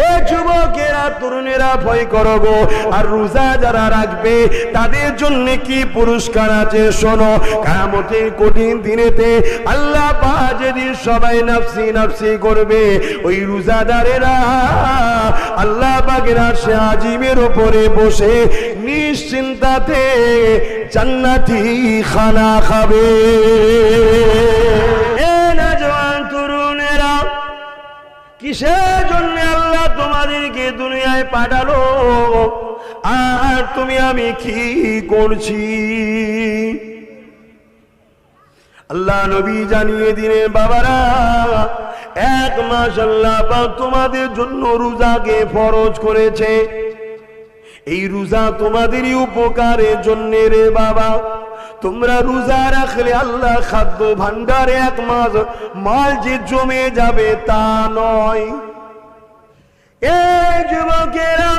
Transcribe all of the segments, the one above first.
এ যুবকেরা তরুণেরা ভয় করো গো। আর রোজা যারা রাখবে তাদের জন্য কি পুরস্কার আছে শোনো। কিয়ামতের কঠিন দিনেতে আল্লাহ পাক যেদিন সবাই নাফসি নাফসি করবে, ওই রোজাদারেরা আল্লাহ পাকের আরশে আজিমের উপরে বসে নিশ্চিন্তাতে জান্নাতি খানা খাবে। এ নওজওয়ান তরুণেরা, কিসের জন্য আল্লাহ তোমাদেরকে দুনিয়ায় পাঠালো, আর তুমি আমি কি করছি? আল্লাহ নবী জানিয়ে দিলেন, বাবারা, 1 মাস আল্লাহ পাক তোমাদের জন্য রোজাকে ফরজ করেছে। এই রোজা তোমাদেরই উপকারের জন্য রে বাবা। তোমরা রোজা রাখলে আল্লাহ খাদ্য ভান্ডারে 1 মাস মাল যে জমে যাবে তা নয়। এই যুবকেরা,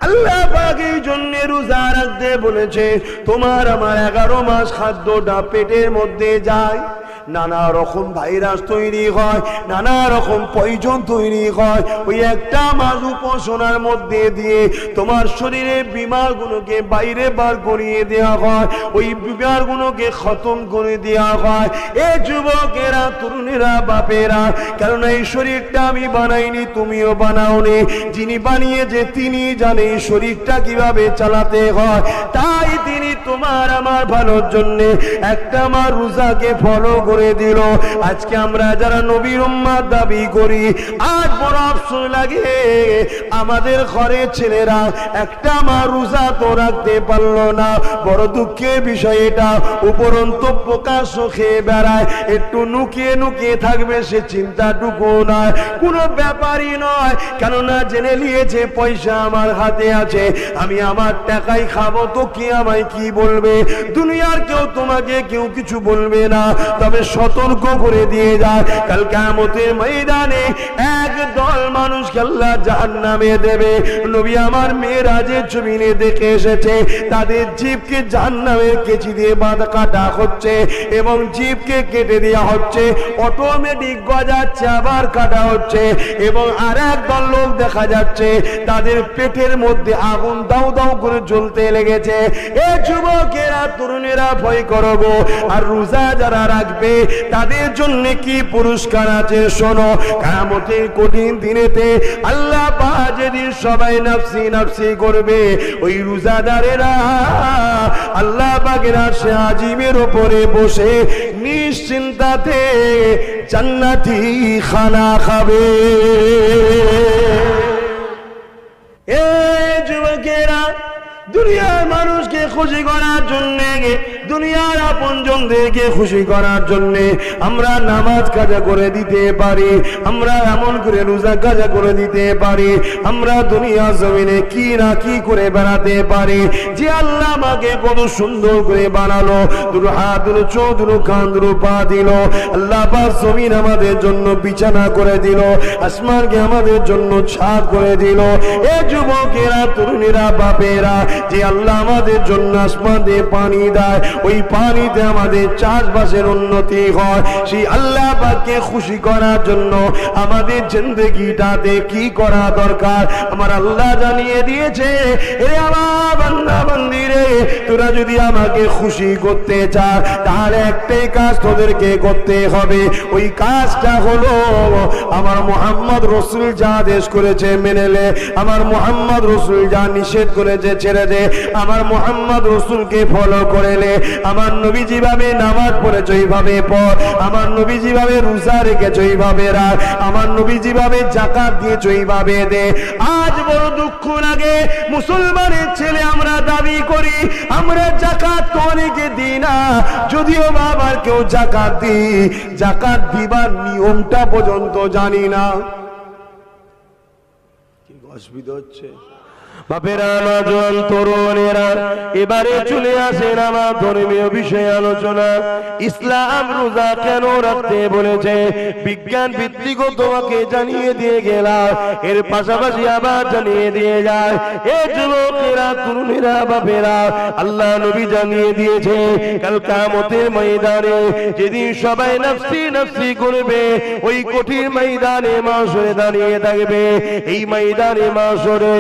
আল্লাহ পাক এই জন্য রোজা রাখতে বলেছে, তোমার আমার 11 মাস খাদ্যটা পেটের মধ্যে যায়, নানা রকম ভাইরাস তৈরি হয়, নানা রকম পয়জন তৈরি হয়। ওই 1টা মাস উপাসনার মধ্যে দিয়ে তোমার শরীরে বিমারগুলোকে বাইরে বার করিয়ে দেওয়া হয়, ওই বিমারগুলোকে খতম করে দেওয়া হয়। এ যুবকেরা, তরুণেরা, বাপেরা, কারণ এই শরীরটা আমি বানাইনি, তুমিও বানাওনি। যিনি বানিয়েছে তিনি জানে এই শরীরটা কিভাবে চালাতে হয়। তাই তিনি তোমার আমার ভালোর জন্য 1টা মাস রোজাকে ফলো করে দিল। আজকে আমরা যারা নবীর উম্মত দাবি করি, আজ বড় আফসোস লাগে আমাদের ঘরের ছেলেরা 1টা মাস রোজা তো রাখতে পারলো না। বড় দুঃখের বিষয় এটা। উপরন্ত প্রকাশ খেয়ে বেড়ায়, একটু নুকিয়ে নুকিয়ে থাকবে সে চিন্তাটুকু নয়, কোনো ব্যাপারই নয়। কেননা জেনে নিয়েছে পয়সা আমার হাতে আছে, আমি আমার টাকাই খাবো, তো কে আমায় কি বলবে? দুনিয়ার কেউ তোমাকে কেউ কিছু বলবে না। তবে সতর্ক করে দিয়ে যায়, কাল কিয়ামতের ময়দানে একদল মানুষকে আল্লাহ জাহান্নামে দেবে। নবী আমার মেরাজের ছবি দেখে এসেছে, তাদের জিভকে জাহান্নামের কেচি দিয়ে বাঁধা কাটা হচ্ছে এবং জিভকে কেটে দেওয়া হচ্ছে, অটোমেটিক গজাচ্ছে আবার কাটা হচ্ছে। এবং আর একদল লোক দেখা যাচ্ছে তাদের পেটের মধ্যে আগুন দাউ দাউ করে জ্বলতে লেগেছে। এ যুবকেরা, তরুণেরা, ভয় করো গো। আর রোজা যারা রাখবে তাদের জন্য কি পুরস্কার আছে শোনো। কিয়ামতের কঠিন দিনেতে আল্লাহ পাক যেদিন সবাই নাফসি নাফসি করবে, ওই রোজাদারেরা আল্লাহ পাকের আরশে আজিমের উপরে বসে নিশ্চিন্তাতে জান্নাতি খানা খাবে। এ যুবকেরা, দুনিয়ার মানুষকে খুশি করার জন্য, দুনিয়ার আপনজনদেরকে খুশি করার জন্য আমরা নামাজ কাজা করে দিতে পারি, আমরা এমন করে রোজা কাজা করে দিতে পারি, আমরা দুনিয়া জমিনে কি না কি করে বেড়াতে পারি। যে আল্লাহ আমাকে কত সুন্দর করে বানালো, দুটো হাত, দুটো চোখ, দুটো কান, দুটো পা দিল। আল্লাহ পাক জমিন আমাদের জন্য বিছানা করে দিল, আসমানকে আমাদের জন্য ছাদ করে দিল। এ যুবকেরা, তরুণীরা, বাপেরা, যে আল্লাহ আমাদের জন্য আসমান দিয়ে পানি দেয়, ওই পানিতে আমাদের চাষবাসের উন্নতি হয়। সেই আল্লাহ পাককে খুশি করার জন্য আমাদের জিন্দেগিটাতে কি করা দরকার আমার আল্লাহ জানিয়ে দিয়েছে। এ আমার বান্দা বান্দি রে, তোরা যদি আমাকে খুশি করতে চাস তাহলে একটাই কাজ তোদেরকে করতে হবে। ওই কাজটা হলো আমার মুহাম্মদ রাসূল যা আদেশ করেছে মেনে নে, আমার মুহাম্মদ রাসূল যা নিষেধ করেছে ছেড়ে দে, আমার মুহাম্মদ রাসূলকে ফলো করে নে। আমার নবী যেভাবে নামাজ পড়েছে ওইভাবে পড়, আমার নবী যেভাবে রোজা রেখেছে ওইভাবে রাখ, আমার নবী যেভাবে যাকাত দিয়েছে ওইভাবে দে। আজ বড় দুঃখ লাগে, মুসলমানের ছেলে আমরা দাবি করি আমরা যাকাত তো অনেকে দিই না, যদিও বাবার কেউ যাকাত দিই, যাকাত দিবার নিয়মটা পর্যন্ত জানি না। কি অসুবিধা হচ্ছে? বাপেরা, নওজোয়ান তরুণেরা, এবারে চলে আসেন আমার ধর্মীয় বিষয়ে আলোচনা। ইসলাম রোজা কেন রাখতে বলেছে বিজ্ঞান ভিত্তিক তোমাকে জানিয়ে দিয়ে গেলাম, এর পাশাপাশি আবার জানিয়ে দিয়ে যায় এ যুবকেরা, তরুণেরা, বাপেরা, আল্লাহ নবী জানিয়ে দিয়েছে কাল কিয়ামতের ময়দানে যেদিন সবাই নফসি নফসি করবে, ওই কঠিন ময়দানে মাশরে দাঁড়িয়ে থাকবে। এই ময়দানে মাশরে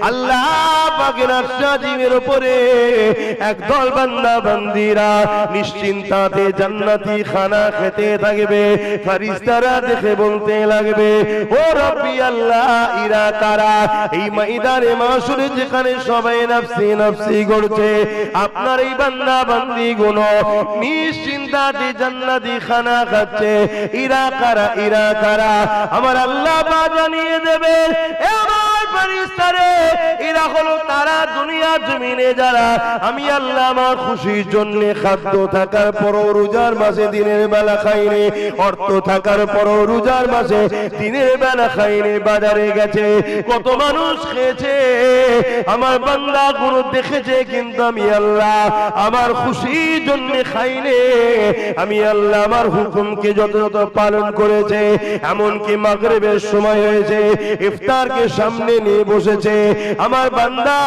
আল্লাহ পাকের আরশের উপরে একদল বান্দা বান্দীরা নিশ্চিন্তাতে জান্নাতি খানা খেতে থাকবে। ফেরেশতারা দেখে বলতে লাগবে, ও রব্বি আল্লাহ, ইরা কারা? এই ময়দানে মাশরে যেখানে সবাই নফসি নফসি করছে, আপনার এই বান্দা বান্দি গুলো নিশ্চিন্তাতে জান্নাতি খানা খাচ্ছে, ইরা কারা? ইরা কারা? আমার আল্লাহ পাক জানিয়ে দেবে, আমার ফেরেশতারে, এরা হলো তারা দুনিয়া জমিনে যারা আমি আল্লাহ আমার খুশির জন্য খাদ্য থাকার পরও রোজার মাসে দিনের বেলা খাইনি, অর্থ থাকার পরও রোজার মাসে দিনের বেলা খাইনি, বাজারে গেছে কত মানুষ খেয়েছে, আমার বান্দা গুলো দেখেছে, কিন্তু আমি আল্লাহ আমার খুশির জন্য খাইনি। আমি আল্লাহ আমার হুকুমকে যথাযথ পালন করেছে। এমনকি মাগরিবের সময় হয়েছে, ইফতারকে সামনে নিয়ে বসেছে, আমার বান্দা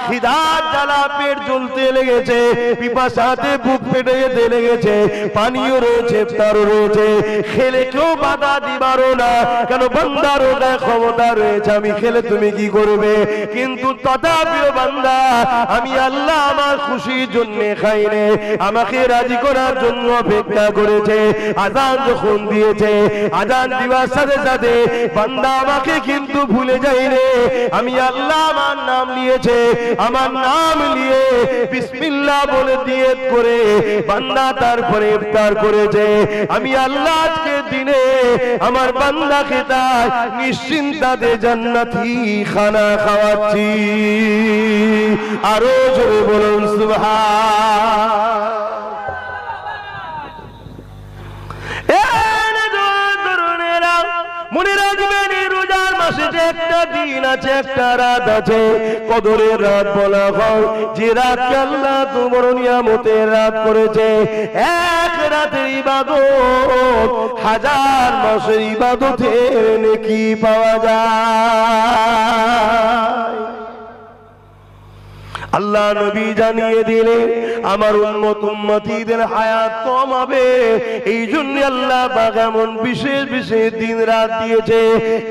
খিদার জ্বালা পেট জ্বলতে লেগেছে, পিপাসাতে বুক ফেটে যেতে লেগেছে, পানিও রয়েছে, ইফতারও রয়েছে, খেলে কেউ বাধা দিবারও না, কেন বান্দার ওটা ক্ষমতা রয়েছে, আমি খেলে তুমি কি করবে? কিন্তু তথাপিও বান্দা আমি আল্লাহ আমার খুশির জন্য খাইনি, আমাকে রাজি করার জন্য অপেক্ষা করেছে। আযান যখন দিয়েছে, আযান দিবার সাথে সাথে বান্দা আমাকে কিন্তু ভুলে যায়নি, আমি আল্লাহ আমার নাম নিয়েছে, আমার নাম নিয়ে বিসমিল্লাহ বলে নিয়ত করে বান্দা তারপরে ইফতার করেছে। আমি আল্লাহ আজকে দিনে আমার বান্দাকে তাই নিশ্চিন্তাতে জান্নাতি খানা খাওয়াচ্ছি। আরো জোরে বলুন সুবহান। মনে রাখবেন, এই রোজার মাসে যে একটা দিন আছে, একটা রাত আছে, কদরের রাত বলা হয়, যে রাতকে আল্লাহ তোমার নিয়ামতের রাত করেছে। এক রাতের ইবাদত হাজার মাসের ইবাদতের নেকি পাওয়া যায়। আল্লাহ নবী জানিয়ে দিলেন আমার উম্মত উম্মতীদের হায়াত কম হবে, এই জন্য আল্লাহ পাক এমন বিশেষ বিশেষ দিন রাত দিয়েছে,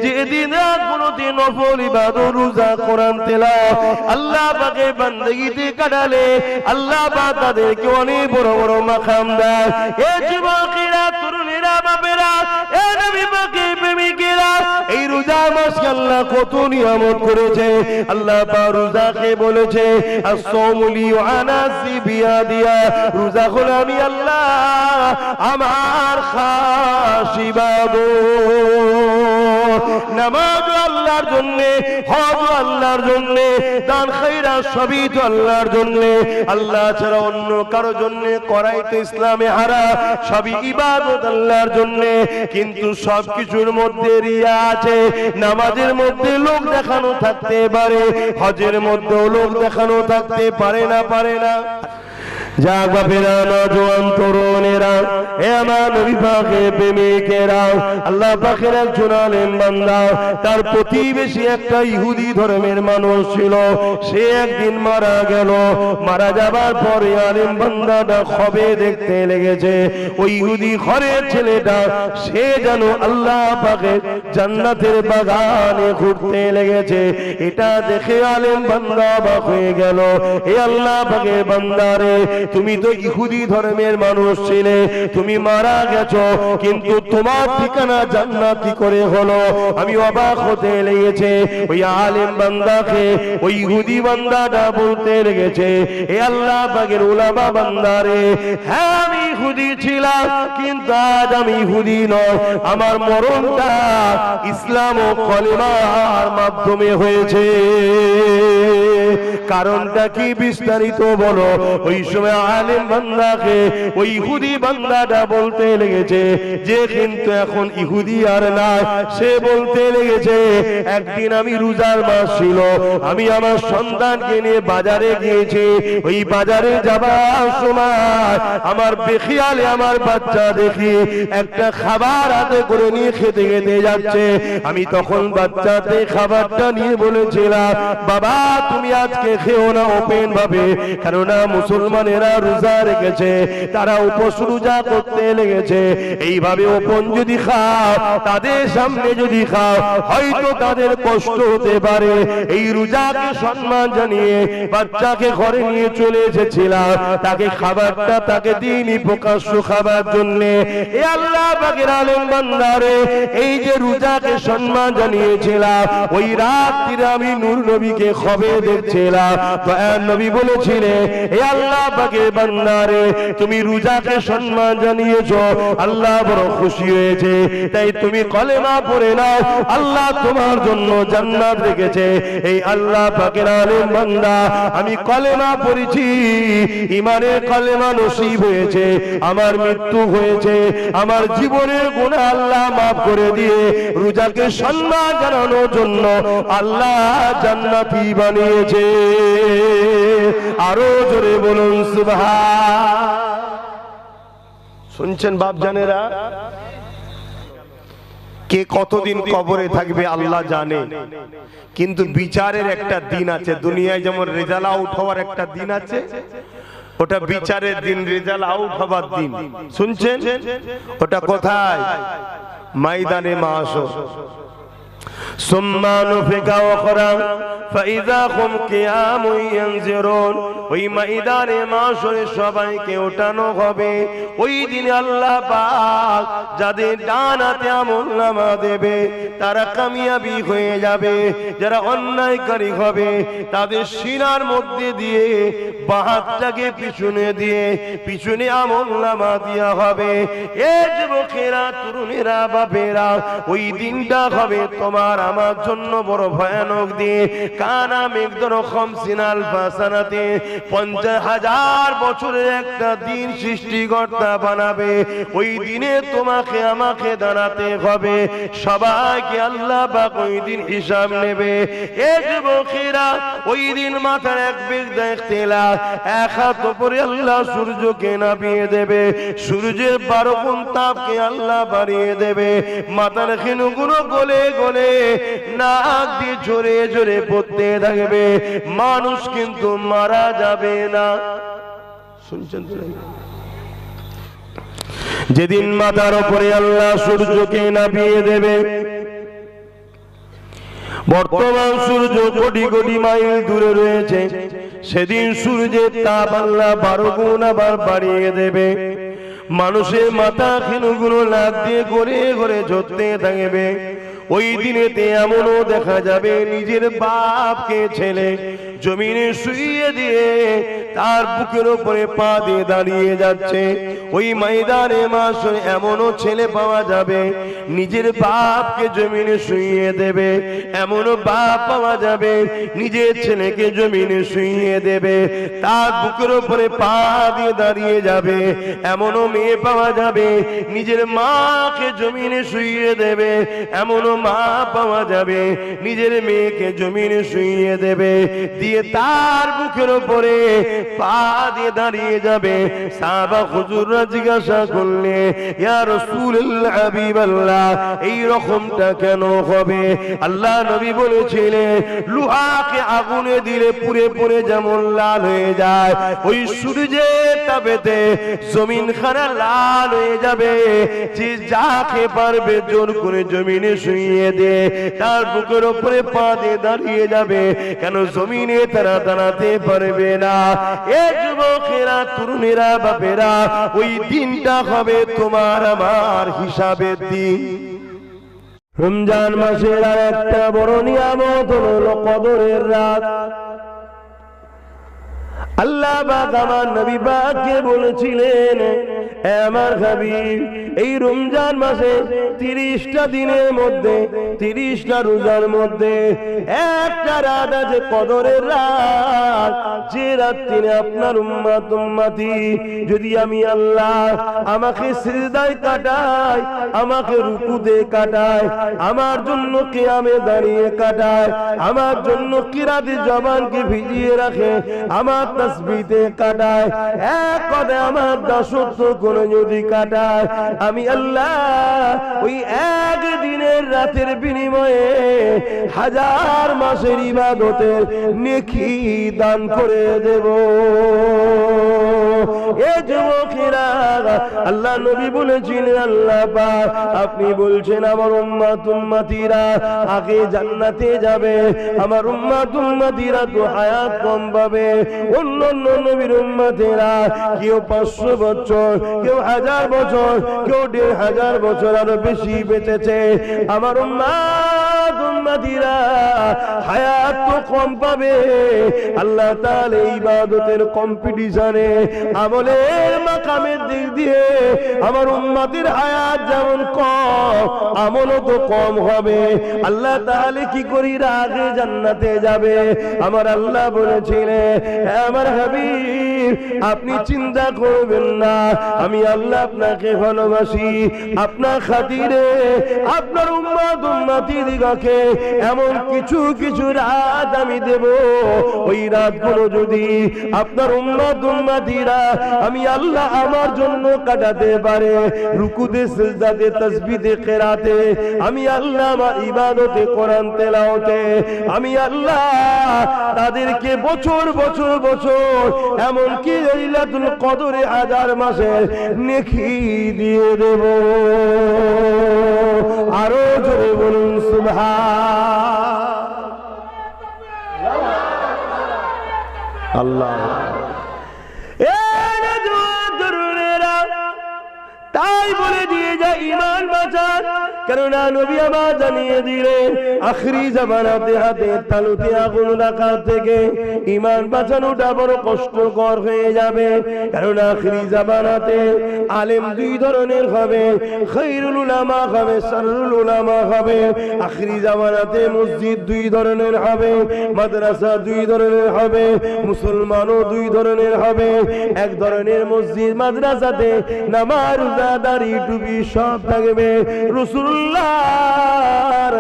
যে দিন রাত গুলোতে নফল ইবাদত, রোজা, কোরআন তেলাওয়াত আল্লাহ পাকের বান্দেগিতে কাটালে আল্লাহ পাক তাদেরকে অনেক বড় বড় মাকাম দেয়। এ যুবকেরা, তরুণেরা, বাপেরা, এ নবী পাকের প্রেমিকেরা, এই রোজা মাসকে আল্লাহ কত নিয়ামত করেছে। আল্লাহ পাক রোজাকে বলেছে as-sawmu li wa ana biya, রোজা হলো আমি আল্লাহ আমার খাস ইবাদত। নামাজ আল্লাহর জন্য, হজ আল্লাহর জন্য, দান খায়রাত সবই তো আল্লাহর জন্য, আল্লাহ ছাড়া অন্য কারো জন্য করাই তো ইসলামে হারাম, সবই ইবাদত আল্লাহর জন্য। কিন্তু সবকিছুর মধ্যে রিয়া আছে, নামাজের মধ্যে লোক দেখানো থাকতে পারে, হজের মধ্যেও লোক দেখানো থাকতে পারে না, পারে না। যাক বাপেরা, নওজোয়ান তরুণেরা, হে আমার নবী পাকের প্রেমিকেরা, আল্লাহ পাকের একজন আলেম বান্দা, তার প্রতিবেশী একটা ইহুদি ধর্মের মানুষ ছিল, সে একদিন মারা গেল। মারা যাবার পরে আলেম বান্দাটা খবে দেখতে লেগেছে, ওই ইহুদি ঘরের ছেলেটা সে যেন আল্লাহ পাকের জান্নাতের বাগানে ঘুরতে লেগেছে। এটা দেখে আলেম বান্দা অবাক হয়ে গেল, হে আল্লাহ পাকের বান্দারে, তুমি তো ইহুদি ধর্মের মানুষ ছিলে, তুমি মারা গেছো, কিন্তু তোমার ঠিকানা জান্নাত কি করে হলো? আমি অবাক হতে লেগেছে। ওই আলেম বান্দাকে ওই ইহুদি বান্দাটা বলতে লেগেছে, হে আল্লাহ পাকের উলামা বান্দারে, হ্যাঁ আমি ইহুদি ছিলাম, কিন্তু আজ আমি ইহুদি নয়, আমার মরণটা ইসলাম ও কলিমার মাধ্যমে হয়েছে। কারণটা কি বিস্তারিত বলো। ওই সময় আলেম বান্দাকে ওই ইহুদি বান্দাটা বলতে লেগেছে যে কিন্তু এখন ইহুদি আর নাই, সে বলতে লেগেছে একদিন আমি রোজার মাস ছিল, আমি আমার সন্তানকে নিয়ে বাজারে গিয়েছি, ওই বাজারে যাবার সময় আমার বেখিয়ালে আমার বাচ্চা দেখি একটা খাবার হাতে করে নিয়ে খেতে খেতে যাচ্ছে। আমি তখন বাচ্চাতে খাবারটা নিয়ে বলেছিলাম, বাবা তুমি আজকে খেও না ওপেন ভাবে, কেননা মুসলমানেরা রোজা রেখেছে, তারা উপোস রোজা করতে লেগেছে, এইভাবে ওপেন যদি খাও, তাদের সামনে যদি খাও, হয়তো তাদের কষ্ট হতে পারে। এই রোজাকে সম্মান জানিয়ে বাচ্চাকে ঘরে নিয়ে চলে এসেছিলাম, তাকে খাবারটা তাকে দিইনি প্রকাশ্য খাবার জন্য। এ আল্লাহ পাকের আলেম বান্দারে, এই যে রোজাকে সম্মান জানিয়েছিলাম, ওই রাত্রিরে আমি নূর নবীকে খবে দেখছিলাম, দয়ার নবী বলেছিলেন এ আল্লাহ পাকের বান্দারে, তুমি রোজাকে সম্মান জানিয়েছো, আল্লাহ বড় খুশি হয়েছে, তাই তুমি কলেমা পড়ে নাও, আল্লাহ তোমার জন্য জান্নাত রেখেছে। এই আল্লাহ পাকের আলেম বান্দা, আমি কলেমা পড়েছি, ইমানের কলেমা নসিব হয়েছে, আমার মৃত্যু হয়েছে, আমার জীবনের গুনাহ আল্লাহ মাফ করে দিয়ে রোজাকে সম্মান জানানোর জন্য আল্লাহ জান্নাতি বানিয়েছে। আরো জোরে বলুন সুবহান। শুনছেন বাপ জানেরা, কে কতদিন কবরে থাকবে আল্লাহ জানে, কিন্তু বিচারের একটা দিন আছে। দুনিয়ায় যেমন রেজাল্ট আউট হওয়ার একটা দিন আছে, ওটা বিচারের দিন, রেজাল্ট আউট হবার দিন। শুনছেন? ওটা কোথায়? ময়দানে মাশর। সুম্মা নুফিকা উখরা ফাইযা হুম কিয়ামুন ইয়ানজিরুন। ওই ময়দানে মাশরে সবাইকে ওঠানো হবে। ওই দিন আল্লাহ পাক যাদের ডান হাতে আমলনামা দেবে তারা কামিয়াবি হয়ে যাবে, যারা অন্যায়কারী হবে তাদের সিনার মধ্যে দিয়ে বাঁ হাতটাকে পিছনে দিয়ে পিছনে আমলনামা দেওয়া হবে। এ যুবকেরা, তরুণেরা, বাপেরা, ওই দিনটা হবে তোমার আমার জন্য বড় ভয়ানক দিন। কানা মিকদার 50 আলফা সানাতে, 50,000 বছরের একটা দিন সৃষ্টিকর্তা বানাবে। ওই দিনে তোমাকে আমাকে দাঁড়াতে হবে, সবাইকে আল্লাহ পাক ওই দিন হিসাব নেবে। এ যুবকেরা, ওই দিন মাথার এক বেগ দেখতে এক হাত উপরে আল্লাহ সূর্যকে নামিয়ে দেবে, সূর্যের 12 গুণ তাপকে আল্লাহ বাড়িয়ে দেবে, মাথার খিনুগুলো গলে গলে নাক দিয়ে জোরে জোরে পড়তে থাকবে, মানুষ কিন্তু মারা যাবে না। শুনছেন তো? যেদিন মাথার উপরে আল্লাহ সূর্যকে নামিয়ে দেবে, বর্তমান সূর্য কোটি কোটি মাইল দূরে রয়েছে, সেদিন সূর্যের তাপ আল্লাহ 12 গুণ আবার বাড়িয়ে দেবে। মানুষের মাথা খিনুগুলো নাক দিয়ে ঘুরে ঘুরে ঝরতে থাকবে। ওই দিনেতে এমনও দেখা যাবে নিজের বাপকে ছেলে জমিনে শুইয়ে দিয়ে তার বুকের উপরে পা দিয়ে দাঁড়িয়ে যাচ্ছে। ওই ময়দানে মাশরে এমনও ছেলে পাওয়া যাবে নিজের বাপকে জমিনে শুইয়ে দেবে, এমনও বাপ পাওয়া যাবে নিজের ছেলেকে জমিনে শুইয়ে দেবে, তার বুকের উপরে পা দিয়ে দাঁড়িয়ে যাবে। এমনও মেয়ে পাওয়া যাবে নিজের মাকে জমিনে শুইয়ে দেবে, এমনও মা পাওয়া যাবে নিজের মেয়েকে জমিনে শুইয়ে দেবে, দিয়ে তার বুকের উপরে পা দিয়ে দাঁড়িয়ে যাবে। সাহাবা হুজুররা জিজ্ঞাসা করলে, ইয়া রাসূলুল্লাহ, হাবিবাল্লাহ, এই রকমটা কেন হবে? আল্লাহ নবী বলেছিলেন, লোহাকে আগুনে দিলে পুড়ে পুড়ে যেমন লাল হয়ে যায়, ওই সূর্যের তাপেতে জমিন খানা লাল হয়ে যাবে। যে যাকে পারবে জোর করে জমিনে শুইয়ে দে, তার বুকের উপরে পা দিয়ে দাঁড়িয়ে যাবে, কেন জমিনে তারা দাঁড়াতে পারবে না। এ যুবকেরা, তরুণেরা, বাপেরা, ওই দিনটা হবে তোমার আমার হিসাবের দিন। রমজান মাসের আর একটা বড় নিয়ামত হলো কদরের রাত। আল্লাহ পাক আমার নবী পাককে বলেছিলেন, আমার হাবিব এই রমজান মাসে 30টা দিনের মধ্যে 30টা রোজার মধ্যে একটা রাত আছে কদরের রাত, যে রাত্রে আপনার উম্মত উম্মতি যদি আমি আল্লাহ আমাকে সিজদায় কাটায়, আমাকে রুকুতে কাটায়, আমার জন্য কিয়ামে দাঁড়িয়ে কাটায়, আমার জন্য কিরাতে জবানকে ভিজিয়ে রাখে, আমার তাসবিতে কাটায়, এক কথায় আমার দাসত্ব করে যদি কাটায়, আমি আল্লাহ ওই একদিনের রাতের বিনিময়ে 1000 মাসের ইবাদতের নেকি দান করে দেব। এ যুবকেরা, আল্লাহ নবী বলেছিলেন আল্লাহ পাক আপনি বলছেন আমার উম্মত উম্মতিরা আগে জান্নাতে যাবে, আমার উম্মত উম্মতিরা তো হায়াত কম পাবে। অন্যান্য নবীর উম্মতেরা কেউ 500 বছর, কেউ 1000 বছর, কেউ 1500 বছর আরো বেশি বেঁচেছে, আমার উম্মত উম্মতিরা হায়াত তো কম পাবে। আল্লাহ তাআলা ইবাদতের কম্পিটিশনে আমলের মাকামের দিক দিয়ে আমার উম্মতের হায়াত যেমন কম, আমলও তো কম হবে। আল্লাহ তাআলা কি করি আগে জান্নাতে যাবে। আমার আল্লাহ বলেছিলেন আমার হাবিব আপনি চিন্তা করবেন না, আমি আল্লাহ আপনাকে ভালোবাসি, আপনার খাতিরে আপনার উম্মত উম্মতিদিগকে এমন কিছু কিছু রাত আমি দেব, ওই রাতগুলো যদি আপনার উম্মত উম্মতিরা আমি আল্লাহ আমার জন্য কাটাতে পারে, রুকুতে সিজদাতে তাসবিহে কিরাতে, আমি আল্লাহ আমার ইবাদতে কোরআন তেলাওয়াতে, আমি আল্লাহ তাদেরকে বছর বছর বছর এমনকি লাইলাতুল কদরে 1000 মাসের নেকি দিয়ে দেব। আরো জোরে বলুন সুবহানাল্লাহ। তাই বলে দিয়ে যায় ইমান বাঁচান, কেননা নবী আমার জানিয়ে দিলেন আখরি জামানাতে হাতে তালুতে আগুন রাখার থেকে ইমান বাঁচানোটা বড় কষ্টকর হয়ে যাবে। কারণ আখরি জামানাতে আলেম 2 ধরনের হবে, খায়রুল উলামা হবে, শাররুল উলামা হবে। আখরি জামানাতে মসজিদ 2 ধরনের হবে, মাদ্রাসা 2 ধরনের হবে, মুসলমানও 2 ধরনের হবে। এক ধরনের মসজিদ মাদ্রাসাতে নামাজ দাড়ি টুপি সব থাকবে, রাসূলুল্লাহর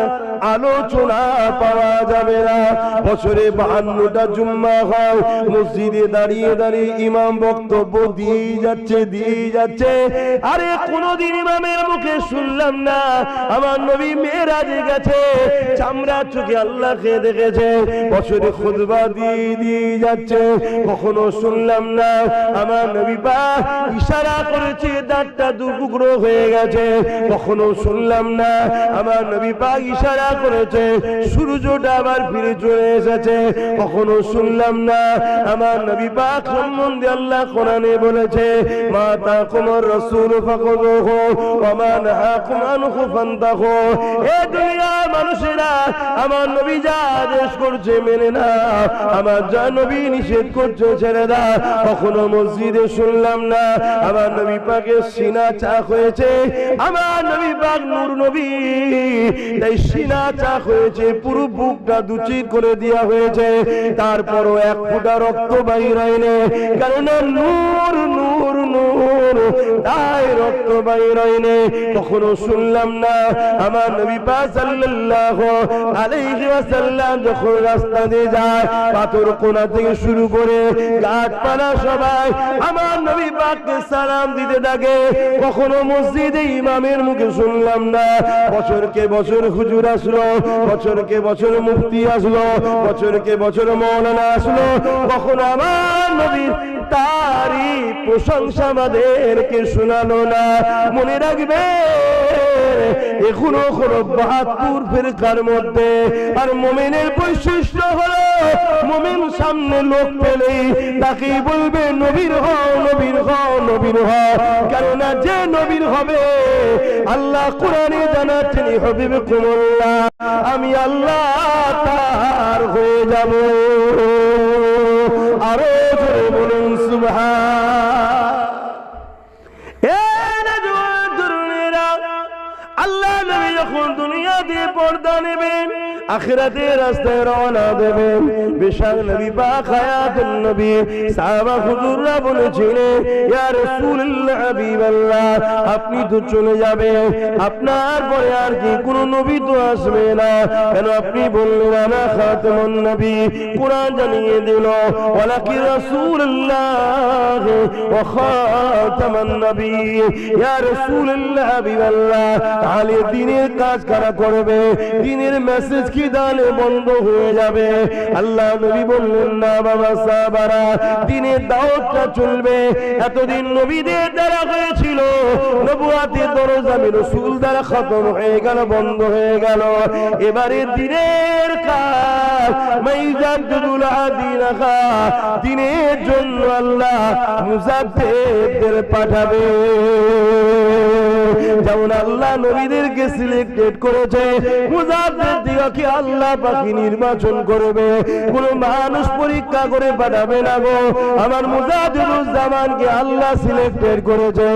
আলোচনা পাওয়া যাবে না। বছরে 52টা জুম্মা হয়, মসজিদে দাঁড়িয়ে দাঁড়িয়ে ইমাম বক্তব্য দিয়ে যাচ্ছে। আরে কোনদিন ইমামের মুখে শুনলাম না আমার নবী মেরাজে গেছে, চামড়া চোখে আল্লাহকে দেখেছে, বছরে খুতবা দিয়ে যাচ্ছে। কখনো শুনলাম না আমার নবী পাক ইশারা করেছে দাঁতটা 2 টুকরো হয়ে গেছে, কখনো শুনলাম না আমার নবী পাক ইশারা করেছে সূর্যটা আবার ফিরে চলে এসেছে, কখনো শুনলাম না আমার নবী পাক সম্বন্ধে আল্লাহ কোরআনে বলেছে মা তাকুমুর রাসূল ফাকুযুহু ওয়া মা নাহাকুম আনহু ফান্তাহু। এ দুনিয়ার মানুষেরা আমার নবী যা আদেশ করছে মেনে না, আমার যা নবী নিষেধ করছে ছেড়ে দাও। কখনো মসজিদে শুনলাম না আমার নবী পাকের সিনা চাক হয়েছে, আমার নবী পাক নূর নবী তাই সিনা চাক হয়েছে, পুরো বুকটা দুচির করে দেওয়া হয়েছে, তারপরও 1 ফোঁটা রক্ত বাইর হয়নি, কারণ নূর নূর নূর তাই রক্ত বাইর হয়নি। কখনো শুনলাম না আমার নবী পাক সাল্লাল্লাহু আলাইহি ওয়াসাল্লাম যখন রাস্তা দিয়ে যায় পাথর কোনা থেকে শুরু করে গাছপালা সবাই আমার নবী পাককে সালাম দিতে থাকে। কখনো মসজিদে ইমামের মুখে শুনলাম না বছরকে বছর হুজুর আসলো, বছরকে বছর মুফতি আসলো, বছরকে বছর মাওলানা আসলো, কখনো আমার নবীর তারিফ প্রশংসা আমাদেরকে শোনালো না। মনে রাখবে এখনো 72 ফিরকার মধ্যে আর মুমিনের বৈশিষ্ট্য হলো মুমিন সামনে লোক পেলেই তাকেই বলবে নবীর হও নবীর হও নবীর হও, কারণ যে নবীর হবে আল্লাহ কোরআনে জানাচ্ছেন হাবিবকুমুল্লাহ আমি আল্লাহ তার হয়ে যাব। আরো জোরে বলুন সুবহান। এ পর্দা নেবেন, আখিরাতের রাস্তায় রওনা দেবেন। বিশাল নবী পাক হায়াতুন নবী সাহাবা হুজুররা বলেছিলেন, ইয়া রাসূলুল্লাহ হাবিবাল্লাহ, আপনি তো চলে যাবেন, আপনার পরে আর কি কোন নবী তো আসবে না, কেন আপনি বললেন আনা খাতামুন নবী? কুরআন জানিয়ে দিল, ওয়ালাকি রাসূলুল্লাহ ওয়া খাতামুন নবী। ইয়া রাসূলুল্লাহ হাবিবাল্লাহ, তাহলে দ্বীনের কাজ কারা করবে? দ্বীনের মেসেজ কি দালে বন্ধ হয়ে যাবে? আল্লাহ নবী বললেন, না বাবা সাহাবারা, দ্বীনের দাওয়াতটা চলবে। এতদিন নবীদের দ্বারা হয়েছিল, নবুয়াতের দরজা রাসূল দ্বারা খতম হয়ে গেল, বন্ধ হয়ে গেল। এবারে দ্বীনের কাজ মাইজাদুল আদিনাহা, দ্বীনের জন্য আল্লাহ মুজাদ্দিদদের পাঠাবে। যেমন আল্লাহ নবীদেরকে সিলেক্টেড করেছে, মুজাদ্দিদকে আল্লাহ পাকি নির্বাচন করবে। কোন মানুষ পরীক্ষা করে পাঠাবে না গো, আমার মুজাদ্দিদুল জামানকে আল্লাহ সিলেক্টেড করেছে।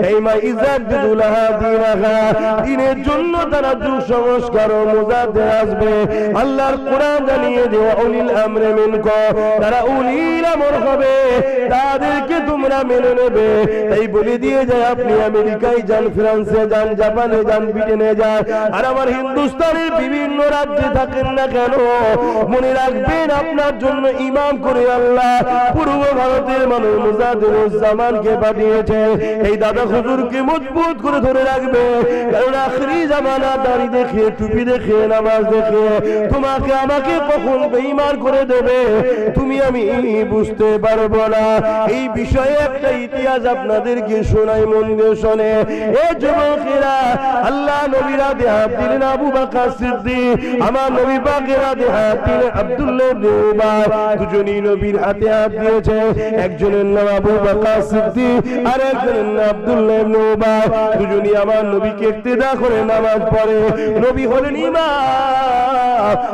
এই মাইজাদুল আদিনাহা, দ্বীনের জন্য তারা সংস্কার ও মুজাদ্দিদ আসবে। আল্লাহর কোরআন জানিয়ে দেওয়া, উলিল আমরে মিনকুম, তারা উলিল আমর হবে, তাদেরকে তোমরা মেনে নেবে। তাই বলে দিয়ে যায়, আপনি আমেরিকায় যান, ফ্রান্সে যান, জাপানে যান, ব্রিটেনে যান, আর আমার হিন্দুস্তানের বিভিন্ন রাজ্যে থাকেন না কেন, মনে রাখবেন আপনার জন্য ইমাম করে আল্লাহ পূর্ব ভারতের মানুষ মুজাদ্দিদুল জামানকে পাঠিয়েছে। এই দাদা হুজুরকে মজবুত করে ধরে রাখবে, কারণ আখরি জামানা দাড়ি দেখে, টুপি দেখে, নামাজ দেখে তোমাকে আমাকে কখন বেঈমান করে দেবে তুমি আমি বুঝতে পারবো না। এই বিষয়ে একটা ইতিহাস আপনাদেরকে শোনাই, মন দিয়ে শোনে। এ যুবকেরা, আল্লাহ নবীরা দেহাত দিলেন আবু বকর সিদ্দিক, আমার নবী পাকেরা দেহাত দিলেন আব্দুল্লাহ ইবনে উবাই। দুজনই নবীর হাতে হাত দিয়েছে, একজনের নাম আবু বকর সিদ্দিক আর একজনের নাম আব্দুল্লাহ ইবনে উবাই। দুজনই আমার নবীকে ইক্তেদা করে নামাজ পড়ে। নবী হলেন ইমাম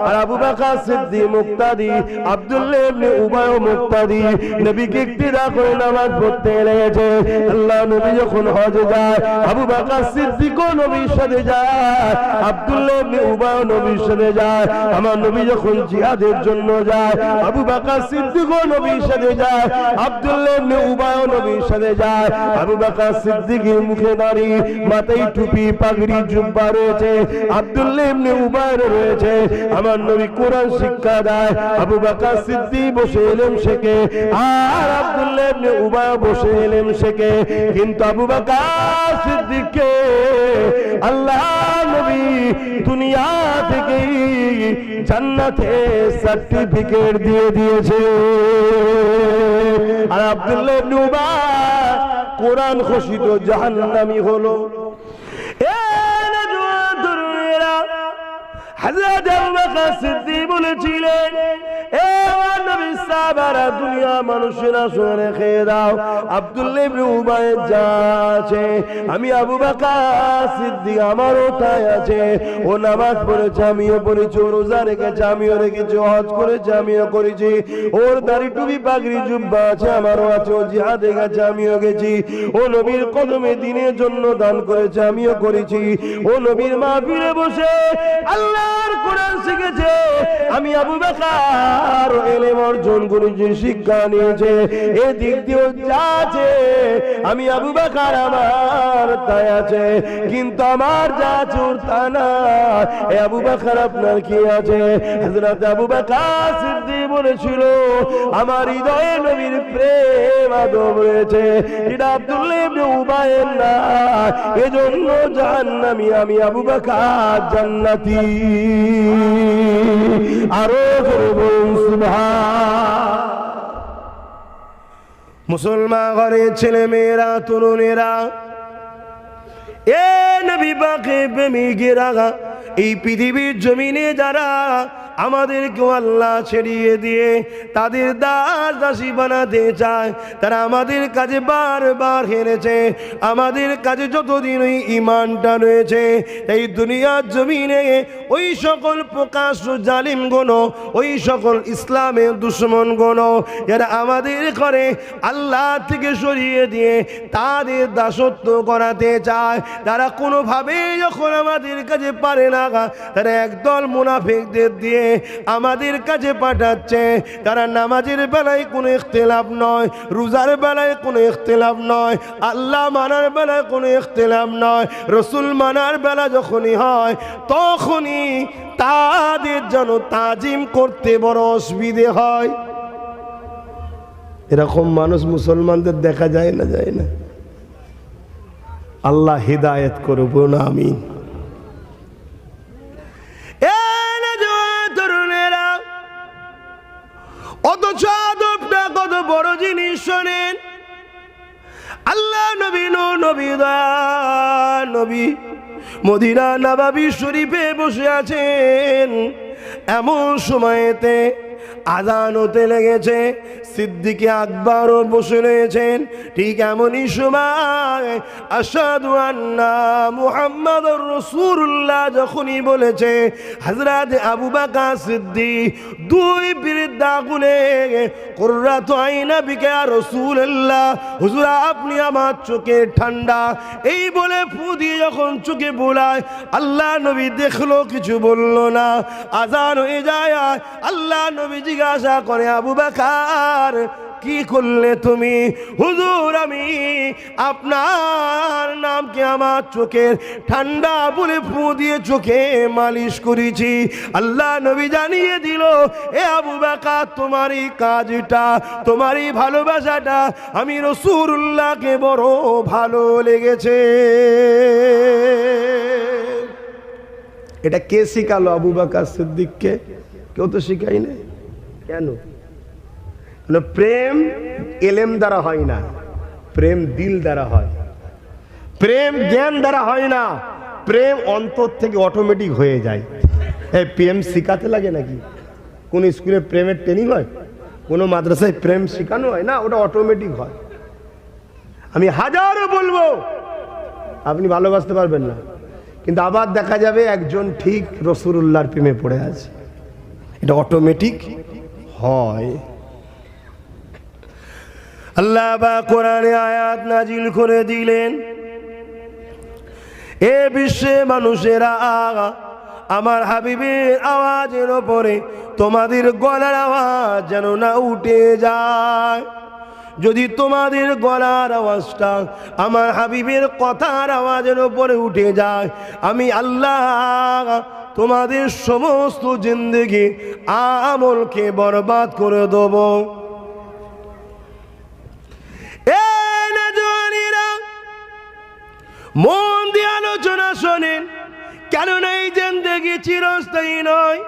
আর আবু বকর সিদ্দিক মুক্তাদি, আব্দুল্লাহ ইবনে উবাই মুক্তাদি। নবীকে ইক্তেদা করে নামাজ পড়তে লেগেছে। আল্লাহ নবী যখন হজে যায়, আবু বকর সিদ্দিকও নবীর সাথে যায়, আব্দুল্লাহ ইবনে উবাই নবীর সাথে যায়। আমার নবী যখন জিহাদের জন্য যায়, আবু বকর সিদ্দিকও নবীর সাথে যায়, আব্দুল্লাহ ইবনে উবাই নবীর সাথে যায়। আবু বকর সিদ্দিকের মুখে দাড়ি, মাথায় টুপি, পাগড়ি, জুব্বা রয়েছে, আব্দুল্লাহ ইবনে উবাই রয়েছে। আমার নবী কোরআন শিক্ষা দেয়, আবু বকর সিদ্দিক বসে ইলম শেখে আর আব্দুল্লাহ ইবনে উবাই বসে ইলম শেখে। কিন্তু আবু বকর সিদ্দিককে আল্লাহ নবী দুনিয়া থেকে জান্নাতে সার্টিফিকেট দিয়ে দিয়েছে, আর আব্দুল্লাহ ইবনে উবাই কোরআন ঘোষিত জাহান্নামী হলো। হযরত আবু বকর সিদ্দিক বলেছিলেন, এ নবী সাহাবারা, দুনিয়া মানুষেরা শুনে খেয়ে দাও, আব্দুল্লাহ ইবনে উবাই যা আছে, আমি আবু বকর সিদ্দিক আমারও তাই আছে। ও নামাজ পড়েছে, আমিও পড়েছি, ও রোজা রেখেছে, আমিও রেখেছি, হজ করেছে, আমিও করেছি, ওর দাড়ি টুপি পাগড়ি জুব্বা আছে, আমারও আছে, ও জিহাদে গেছে, আমিও গেছি, ও নবীর কদমে দ্বীনের জন্য দান করেছে, আমিও করেছি, ও নবীর মাহফিলে বসে আল্লাহর কোরআন শিখেছে, আমি আবু বকর ইলম অর্জন করেছি, শিক্ষা নিয়েছে, এই দিক দিয়েও যা আছে, আমি আবু বকর আমার তাই আছে। কিন্তু আমার যা আছে ওর তা না। এ আবু বকর আপনার কি আছে? হযরত আবু বকর সিদ্দিক বলেছিল, আমার হৃদয়ে নবীর প্রেম আদব রয়েছে, এটা আব্দুল্লাহ ইবনে উবাইয়ের না, এজন্য জাহান্নামী আমি আবু বকর জান্নাতি। আরো বলুন সুবহান। মুসলমান ঘরের ছেলে মেয়েরা, তরুণেরা, এ নবী পাকের প্রেমিকেরা, এই পৃথিবীর জমিনে যারা আমাদেরকেও আল্লাহ ছেড়িয়ে দিয়ে তাদের দাস দাসী বানাতে চায়। তারা আমাদের কাছে বারবার হেরেছে। আমাদের কাছে যতদিন ওই ঈমানটা রয়েছে, এই দুনিয়ার জমিনে ওই সকল প্রকাশ্য জালিম গণ, ওই সকল ইসলামের দুশ্মন গণ যারা আমাদের করে আল্লাহ থেকে সরিয়ে দিয়ে তাদের দাসত্ব করাতে চায়, তারা কোনোভাবে যখন আমাদের কাছে পারে না, তারা একদল মুনাফিকদের দিয়ে আমাদের কাছে পাঠাচ্ছে। তারা নামাজের বেলায় কোনো ইখতিলাফ নয়, রোজার বেলায় কোনো ইখতিলাফ নয়, আল্লাহ মানার বেলায় কোনো ইখতিলাফ নয়, রসুল মানার বেলা যখনই হয় তখনই তাদের যেন তাজিম করতে বড় অসুবিধে হয়। এরকম মানুষ মুসলমানদের দেখা যায় না, যায় না। আল্লাহ হিদায়াত করুন, আমিন। তরুণেরা, অথচ আদবটা কত বড় জিনিস শোনেন। আল্লাহ নবী নবী মদিনা নববী শরীফে বসে আছেন। এমন সময়তে আযান হতে লেগেছে, সিদ্দিক আকবরও বসে রয়েছেন। ঠিক এমনই সময় আশহাদু আন্না মুহাম্মাদুর রাসূলুল্লাহ যখনই বলেছে, হযরত আবু বকর সিদ্দিক দুই বৃদ্ধা গুলে কুররাতু আইনা বিকা ইয়া রাসূলুল্লাহ, হুজুর আপনি আমার চোখে ঠান্ডা, এই বলে ফু দিয়ে যখন চোখে বোলায়, আল্লাহ নবী দেখলো, কিছু বলল না। আযান হয়ে যায়, আল্লাহ নবী জিজ্ঞাসা করে, আবু বকর কি করলে তুমি? হুজুর আমি আপনার নামকে আমার চোখের ঠান্ডা বলে ফু দিয়ে চোখে মালিশ করেছি। আল্লাহ নবী জানিয়ে দিল, এ আবু বকর তোমারই কাজটা, তোমারই ভালোবাসাটা আমি রাসূলুল্লাহকে বড় ভালো লেগেছে। এটা কে শিখালো আবু বকর সিদ্দিককে? কেউ তো শিখাই না। কেন? প্রেম এলেম দ্বারা হয় না, প্রেম দিল দ্বারা হয়। প্রেম জ্ঞান দ্বারা হয় না, প্রেম অন্তর থেকে অটোমেটিক হয়ে যায়। এই প্রেম শিখাতে লাগে নাকি? কোন স্কুলে প্রেমের ট্রেনিং হয়? কোনো মাদ্রাসায় প্রেম শেখানো হয় না, ওটা অটোমেটিক হয়। আমি হাজারো বলবো আপনি ভালোবাসতে পারবেন না, কিন্তু আবার দেখা যাবে একজন ঠিক রাসূলুল্লাহর প্রেমে পড়ে আছে, এটা অটোমেটিক হয়। আল্লাহ বা কোরআনে আয়াত নাজিল করে দিলেন, এ বিশ্বে মানুষেরা আমার হাবিবের আওয়াজের ওপরে তোমাদের গলার আওয়াজ যেন না উঠে যায়। যদি তোমাদের গলার আওয়াজটা আমার হাবিবের কথার আওয়াজের ওপরে উঠে যায়, আমি আল্লাহ তোমাদের সমস্ত জিন্দেগি আমলকে বরবাদ করে দেব। মন দিয়ে আলোচনা শোনেন, কেননা এই জিন্দেগি চিরস্থায়ী নয়।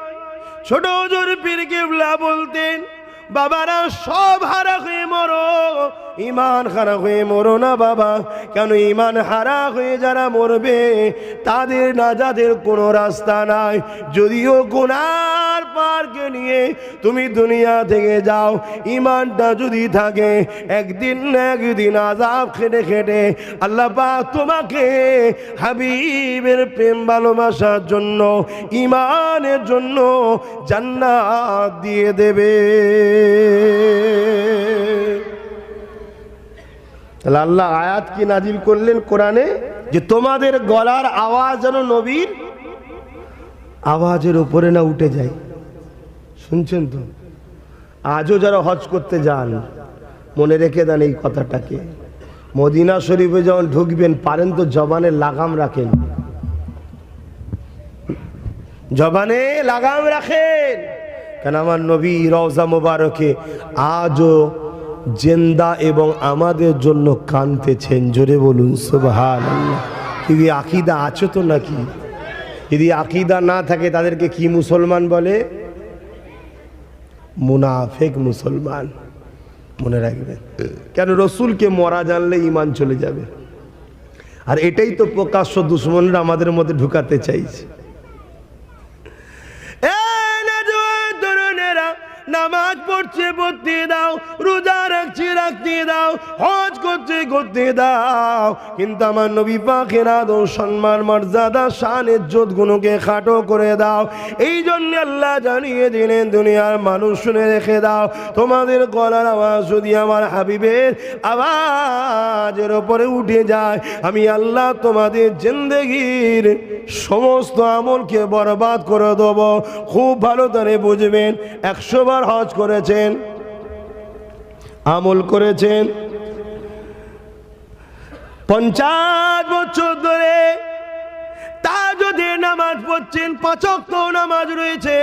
ছোট হুজুর পীর কিবলা বলতেন, বাবারা সব হারা হয়ে মরো, ইমান হারা হয়ে মরো না বাবা। কেন? ইমান হারা হয়ে যারা মরবে তাদের নাজাতের কোনো রাস্তা নাই। যদিও গুনার পারকে নিয়ে তুমি দুনিয়া থেকে যাও, ইমানটা যদি থাকে, একদিন না একদিন আযাব খেটে খেটে আল্লাহ পাক তোমাকে হাবিবের প্রেম ভালোবাসার জন্য, ইমানের জন্য জান্নাত দিয়ে দেবে। তাহলে আল্লাহ আয়াত কি নাজিল করলেন কোরআনে, যে তোমাদের গলার আওয়াজ যেন নবীর আওয়াজের উপরে না উঠে যায়। শুনছেন তো? আজও যারা হজ করতে যান মনে রেখে দেন এই কথাটাকে। মদিনা শরীফে যখন ঢুকবেন পারেন তো জবানে লাগাম রাখেন, জবানে লাগাম রাখেন। কেন? আমার নবী রওজা মোবারকে আজও জিন্দা এবং আমাদের জন্য কাঁদতেছেন। জোরে বলুন সুবহানাল্লাহ। যদি আকীদা আছে তো নাকি? যদি আকীদা না থাকে তাদেরকে কি মুসলমান বলে? মুনাফিক মুসলমান। মনে রাখবেন, কেন? রসুলকে মরা জানলে ঈমান চলে যাবে। আর এটাই তো প্রকাশ্য দুশমনরা আমাদের মধ্যে ঢুকাতে চাইছে। নামাজ পড়ছে পড়তে দাও, রোজা রাখছে রাখতে দাও, হজ করছে করতে দাও, কিন্তু আমার নবী পাকের আদর সম্মান মর্যাদা শান ইজ্জত গুণকে খাটো করে দাও। এই জন্য আল্লাহ জানিয়ে দিলেন দুনিয়ার মানুষ শুনে রেখে দাও, তোমাদের গলার আওয়াজ যদি আমার হাবিবের আওয়াজের উপরে উঠে যায়, আমি আল্লাহ তোমাদের জিন্দেগির সমস্ত আমলকে বরবাদ করে দেব। খুব ভালো করে বুঝবেন, 100 বার হজ করেছেন, আমল করেছেন, 50 বছর ধরে তাহাজ্জুদের নামাজ পড়ছেন, 5 ওয়াক্ত নামাজ রয়েছে,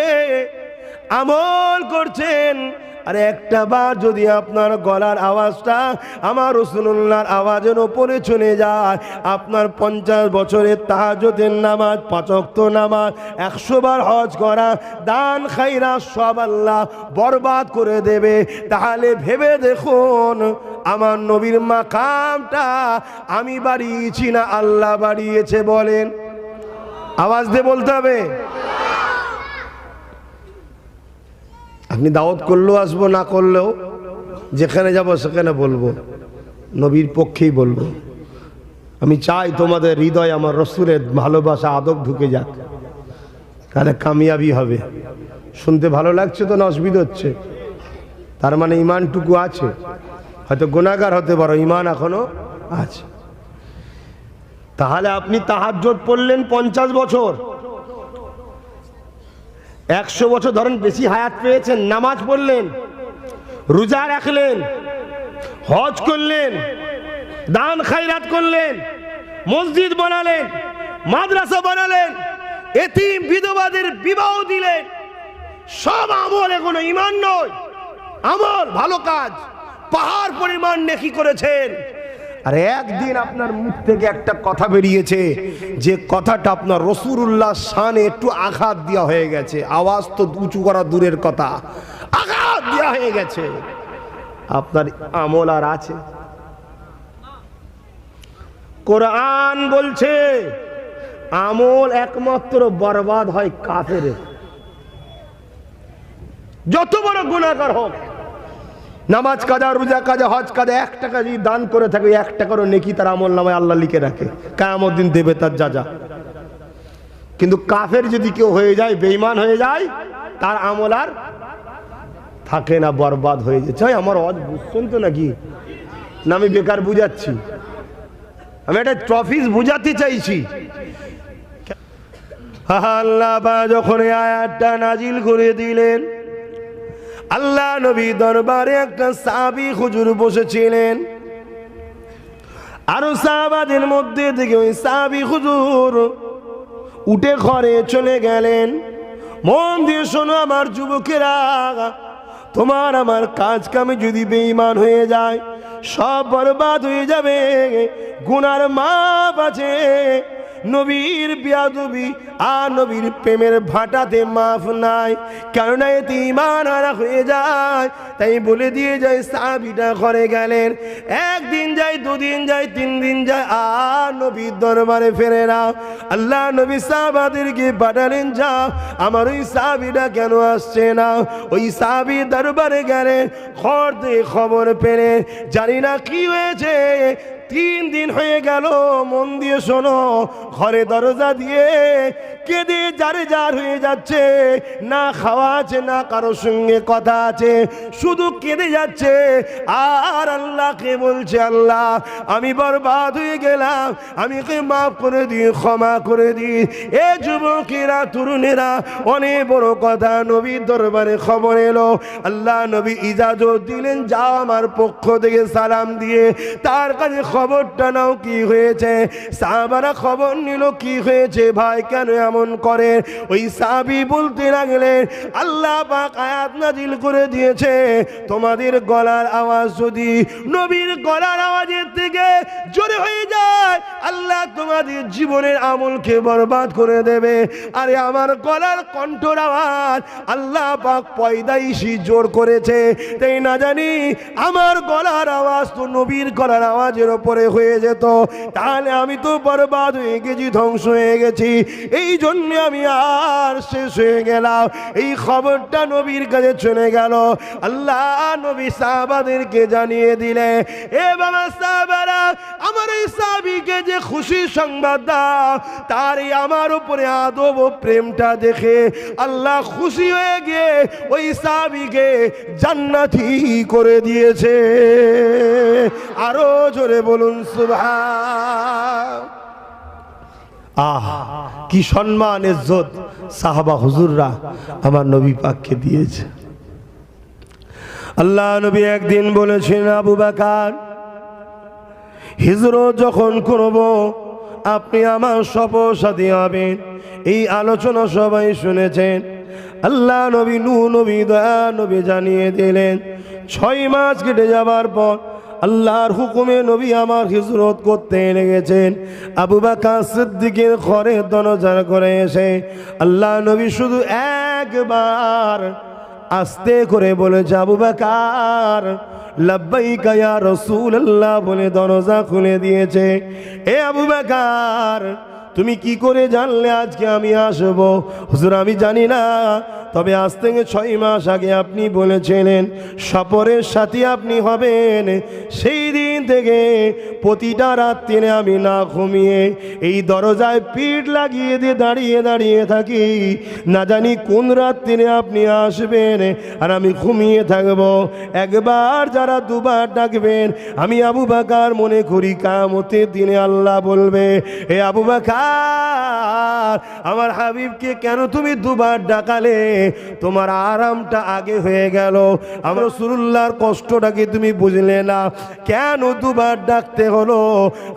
আমল করছেন, আরে একটা বার যদি আপনার গলার আওয়াজটা আমার রাসূলুল্লাহর আওয়াজের উপরে চলে যায়, আপনার 50 বছরের তাহাজ্জুদের নামাজ, 5 ওয়াক্ত নামাজ, 100 বার হজ করা, দান খায়রাত সব আল্লাহ বরবাদ করে দেবে। তাহলে ভেবে দেখুন আমার নবীর মাকামটা আমি বাড়িয়েছি না আল্লাহ বাড়িয়েছে? বলেন, আওয়াজ দিয়ে বলতে হবে। আপনি দাওয়াত করলেও আসবো, না করলেও যেখানে যাব সেখানে বলবো, নবীর পক্ষেই বলবো। আমি চাই তোমাদের হৃদয় আমার রসুলের ভালোবাসা আদব ঢুকে যাক, তাহলে কামিয়াবি হবে। শুনতে ভালো লাগছে তো না অসুবিধা হচ্ছে? তার মানে ইমানটুকু আছে, হয়তো গুনাহগার হতে পারো, ইমান এখনো আছে। তাহলে আপনি তাহাজ্জুদ পড়লেন 50 বছর, 100 বছর ধরেন বেশি হায়াত পেয়েছেন, নামাজ পড়লেন, রোজা রাখলেন, হজ করলেন, দান খায়রাত করলেন, মসজিদ বানালেন, মাদ্রাসা বানালেন, এতিম বিধবাদের বিবাহ দিলেন, সব আমল এখনো ইমান নয়, আমল ভালো কাজ, পাহাড় পরিমাণ নেকি করেছেন। আর একদিন আপনার মুখ থেকে একটা কথা বেরিয়েছে, যে কথাটা আপনার রাসূলুল্লাহ শানে একটু আঘাত দেওয়া হয়ে গেছে, আওয়াজ তো উঁচু করা দূরের কথা, আঘাত দেওয়া হয়ে গেছে, আপনার আমল আর আছে? কোরআন বলছে আমল একমাত্র বরবাদ হয় কাফেরের, যত বড় গুনাহগার হোক। নামাজ কাজা, রোজা কাজা, হজ কাজা, 1 টাকা যদি দান করে থাকে, 1 টাকারও নেকি তার আমল নামায় আল্লাহ লিখে রাখে, কিয়ামত দিন দেবে তার যা। কিন্তু কাফের যদি কেউ হয়ে যায়, বেঈমান হয়ে যায়, তার আমল আর থাকে না, বরবাদ হয়ে যায়। আমার হজ বুঝছেন তো নাকি? না আমি বেকার বুঝাচ্ছি? আমি একটা ট্রফিস বুঝাতে চাইছি। আল্লাহ যখন এই আয়াতটা নাজিল করে দিলেন, আল্লাহ নবী দরবারে একটা সাহাবী হুজুর বসেছিলেন, আরো সাহাবাদের মধ্যে থেকে ওই সাহাবী হুজুর উঠে ঘরে চলে গেলেন। মন দিয়ে শোনো আমার যুবকেরা, তোমার আমার কাজ কামে যদি বেঈমান হয়ে যায়, সব বরবাদ হয়ে যাবে। গুনার মাপ আছে, নবীর বিয়াদবি আর নবীর প্রেমের ভাটাতে মাফ নাই, কেননা এতে ঈমান হারা হয়ে যায়। তাই বলে দিয়ে যায়, সাহাবীটা ঘরে গেলেন, 1 দিন যায়, 2 দিন যায়, 3 দিন যায়, আর নবীর দরবারে ফেরে না। আল্লাহ নবী সাহাবাদেরকে পাঠালেন, যাও আমার ওই সাহাবীটা কেন আসছে না। ওই সাহাবী দরবারে গেলেন, খবর পেলেন, জানি না কি হয়েছে, 3 দিন হয়ে গেল। মন দিয়ে শোনো, ঘরে দরজা দিয়ে কেঁদে যারে যার হয়ে যাচ্ছে, না খাওয়া আছে, না কারোর সঙ্গে কথা আছে, শুধু কেঁদে যাচ্ছে আর আল্লাহকে বলছে, আল্লাহ আমি বরবাদ হয়ে গেলাম, আমাকে মাফ করে দিন, ক্ষমা করে দিন। এ যুবকেরা, তরুণেরা, অনেক বড় কথা নবীর দরবারে খবর এলো। আল্লাহ নবী ইজাজত দিলেন, যাও আমার পক্ষ থেকে সালাম দিয়ে তার কাছে খবরটা নাও, কি হয়েছে। সাহাবারা খবর নিল, কি হয়েছে ভাই, কেন এমন করে। ওই সাহাবী বলতে লাগলেন, আল্লাহ পাক আয়াত নাজিল করে দিয়েছে, তোমাদের গলার আওয়াজ যদি নবীর গলার আওয়াজের থেকে জোরে হয়ে যায়, আল্লাহ তোমাদের জীবনের আমলকে বরবাদ করে দেবে। আরে আমার গলার কণ্ঠর আওয়াজ আল্লাহ পাক পয়দাইশি জোর করেছে, তাই না জানি আমার গলার আওয়াজ তো নবীর গলার আওয়াজের উপরে হয়ে যেত, তাহলে আমি তো বরবাদ হয়ে গেছি, ধ্বংস হয়ে গেছি। এই জন্য আমি আর শেষ হয়ে গেলাম। এই খবরটা নবীর কাছে চলে গেল। আল্লাহ নবী সাহাবাদেরকে জানিয়ে দিলে, এ বাবা সাহাবারা, আমার এই সাহাবীকে যে খুশি সংবাদ দাও, তার এই আমার উপরে আদব ও প্রেমটা দেখে আল্লাহ খুশি হয়ে গিয়ে ওই সাহাবীকে জান্নাতি করে দিয়েছে। আরো জোরে বলুন সুবহান। আহা, কি সম্মান ইজ্জত সাহাবা হুজুররা আমার নবী পাককে দিয়েছে। আল্লাহ নবী একদিন বলেছেন, আবু বকর, হিজরত যখন করব আপনি আমার সপসাথী হবেন। এই আলোচনা সবাই শুনেছেন। আল্লাহ নবী নূহ নবী দয়া নবী জানিয়ে দিলেন, 6 মাস কেটে যাবার পর আল্লাহর হুকুমে নবী আমার হিজরত করতে লেগেছেন। আবু বকর সিদ্দিকের ঘরে দরজার করে এসে আল্লাহ নবী শুধু একবার আস্তে করে বলেছে, আবু বকর লব্বাইকা ইয়া রাসূলুল্লাহ বলে দরজা খুলে দিয়েছে। এ আবু বকর, তুমি কি করে জানলে আজকে আমি আসব? হুজুর, আমি জানি না, তবে আজ থেকে 6 মাস আগে আপনি বলেছিলেন সফরের সাথী আপনি হবেন। সেই দিন থেকে প্রতিটা রাত্রিরে আমি না ঘুমিয়ে এই দরজায় পিঠ লাগিয়ে দিয়ে দাঁড়িয়ে দাঁড়িয়ে থাকি, না জানি কোন রাত্রিরে আপনি আসবেন আর আমি ঘুমিয়ে থাকব। একবার যারা দুবার ডাকবেন, আমি আবু বকর মনে করি কিয়ামতের দিনে আল্লাহ বলবে, এ আবু বকর, আমার হাবিবকে কেন তুমি দুবার ডাকালে? তোমার আরামটা আগে হয়ে গেল, আমার রাসূলুল্লাহর কষ্টটাকে তুমি বুঝলে না, কেন দুবার ডাকতে হলো?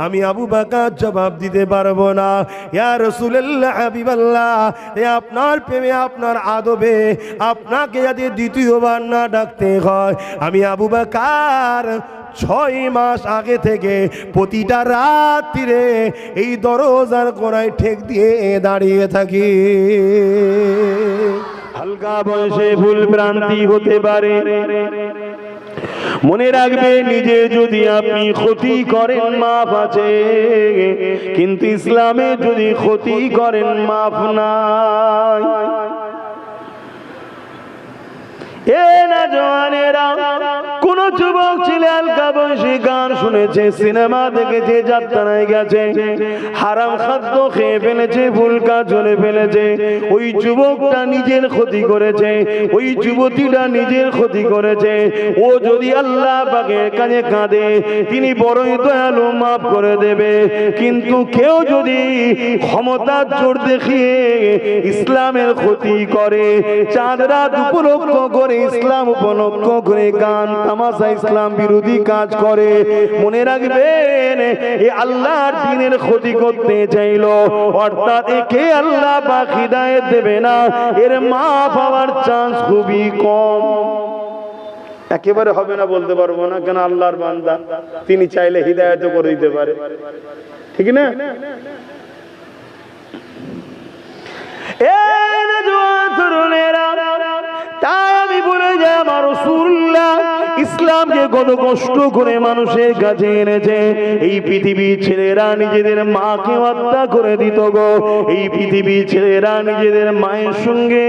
আমি আবু বকর জবাব দিতে পারবো না। ইয়া রাসূলুল্লাহ, হাবিবাল্লাহ, এ আপনার প্রেমে আপনার আদবে আপনাকে যদি দ্বিতীয়বার না ডাকতে হয়, আমি আবু বকর 6 মাস আগে থেকে প্রতিটা রাত্রিরে এই দরজার কোণায় ঠেক দিয়ে দাঁড়িয়ে থাকি। হালকা বয়সে ভুল ভ্রান্তি হতে পারে, মনে রাখবে, নিজে যদি আপনি ক্ষতি করেন মাফ আছে, কিন্তু ইসলামে যদি ক্ষতি করেন মাফ নাই। এ না জওয়ানেরা, কোন যুবক ছেলে হালকা বয়সে গান শুনেছে, সিনেমা দেখেছে, যাত্রায় গেছে, হারাম খাদ্য খেয়ে ফেলেছে, ভুল কাজ করে ফেলেছে, ওই যুবকটা নিজের ক্ষতি করেছে, ওই যুবতীটা নিজের ক্ষতি করেছে। ও যদি আল্লাহ পাকের কাছে কাঁদে, তিনি বড়ই দয়ালু, মাফ করে দেবে। কিন্তু কেউ যদি ক্ষমতার জোর দেখিয়ে ইসলামের ক্ষতি করে, চাঁদ রাত উপলক্ষ করে, ইসলাম উপলক্ষ করে গান তামাশা ইসলাম বিরোধী কাজ করে, মনে রাখবেন, এ আল্লাহর দ্বীনের ক্ষতি করতে চাইলো, অর্থাৎ একে আল্লাহ পাক হিদায়াত দেবে না, এর মাফ হওয়ার চান্স খুবই কম। একেবারে হবে না বলতে পারবো না, কেন আল্লাহর বান্দা, তিনি চাইলে হিদায়াত করে দিতে পারে, ঠিক না? তাই আমি বলে যাই, আমার রাসূলুল্লাহ ইসলামকে কত কষ্ট করে মানুষের কাছে এনেছে। এই পৃথিবীর ছেলেরা নিজেদের মাকে হত্যা করে দিত গো, এই পৃথিবীর ছেলেরা নিজেদের মায়ের সঙ্গে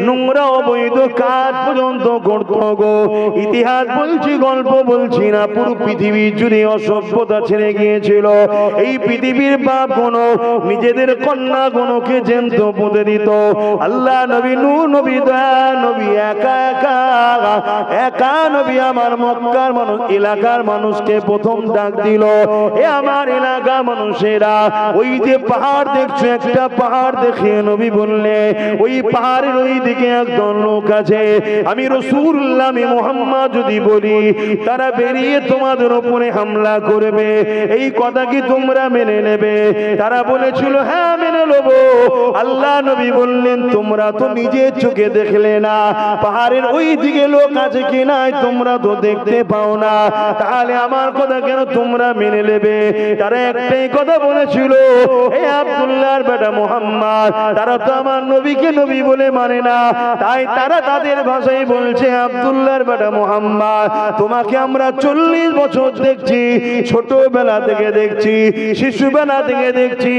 নোংরা অবৈধ কাজ পর্যন্ত করত গো। ইতিহাস বলছি, গল্প বলছি না, পুরো পৃথিবী জুড়ে অসভ্যতা ছেড়ে গিয়েছিল। এই পৃথিবীর বাপ কোনো নিজেদের কন্যা কোনোকে জ্যান্ত পুঁতে দিত। আল্লাহ নবী নূহ নবী দয়া নবী একা একা একা নবী আমার মক্কার মানুষ এলাকার মানুষকে প্রথম ডাক দিল, এ আমার এলাকার মানুষেরা, ওই যে পাহাড় দেখছো, একটা পাহাড় দেখে নবী বললে, ওই পাহাড়ের ওই দিকে একদল লোক আছে, আমি রাসূলুল্লাহ আমি মুহাম্মদ যদি বলি, তারা বেরিয়ে তোমাদের উপরে হামলা করবে, এই কথা কি তোমরা মেনে নেবে? তারা বলেছিল, হ্যাঁ মেনে নেব। আল্লাহ নবী বললেন, তোমরা তো নিজের চোখে দেখলে না পাহাড়ের ওই দিকে লোক আছে কি নাই, তোমরা তো দেখতে দেখতে পাও না, তাহলে আমার কথা কেন তোমরা মেনে নেবে? তারা একটাই কথা বলেছিল, এই আব্দুল্লাহর বেটা মুহাম্মদ, তারা তো আমার নবীকে নবী বলে মানে না, তাই তারা তাদের ভাষায় বলছে, আব্দুল্লাহর বেটা মুহাম্মদ, তোমাকে আমরা 40 বছর দেখছি, ছোটবেলা থেকে দেখছি, শিশুবেলা থেকে দেখছি,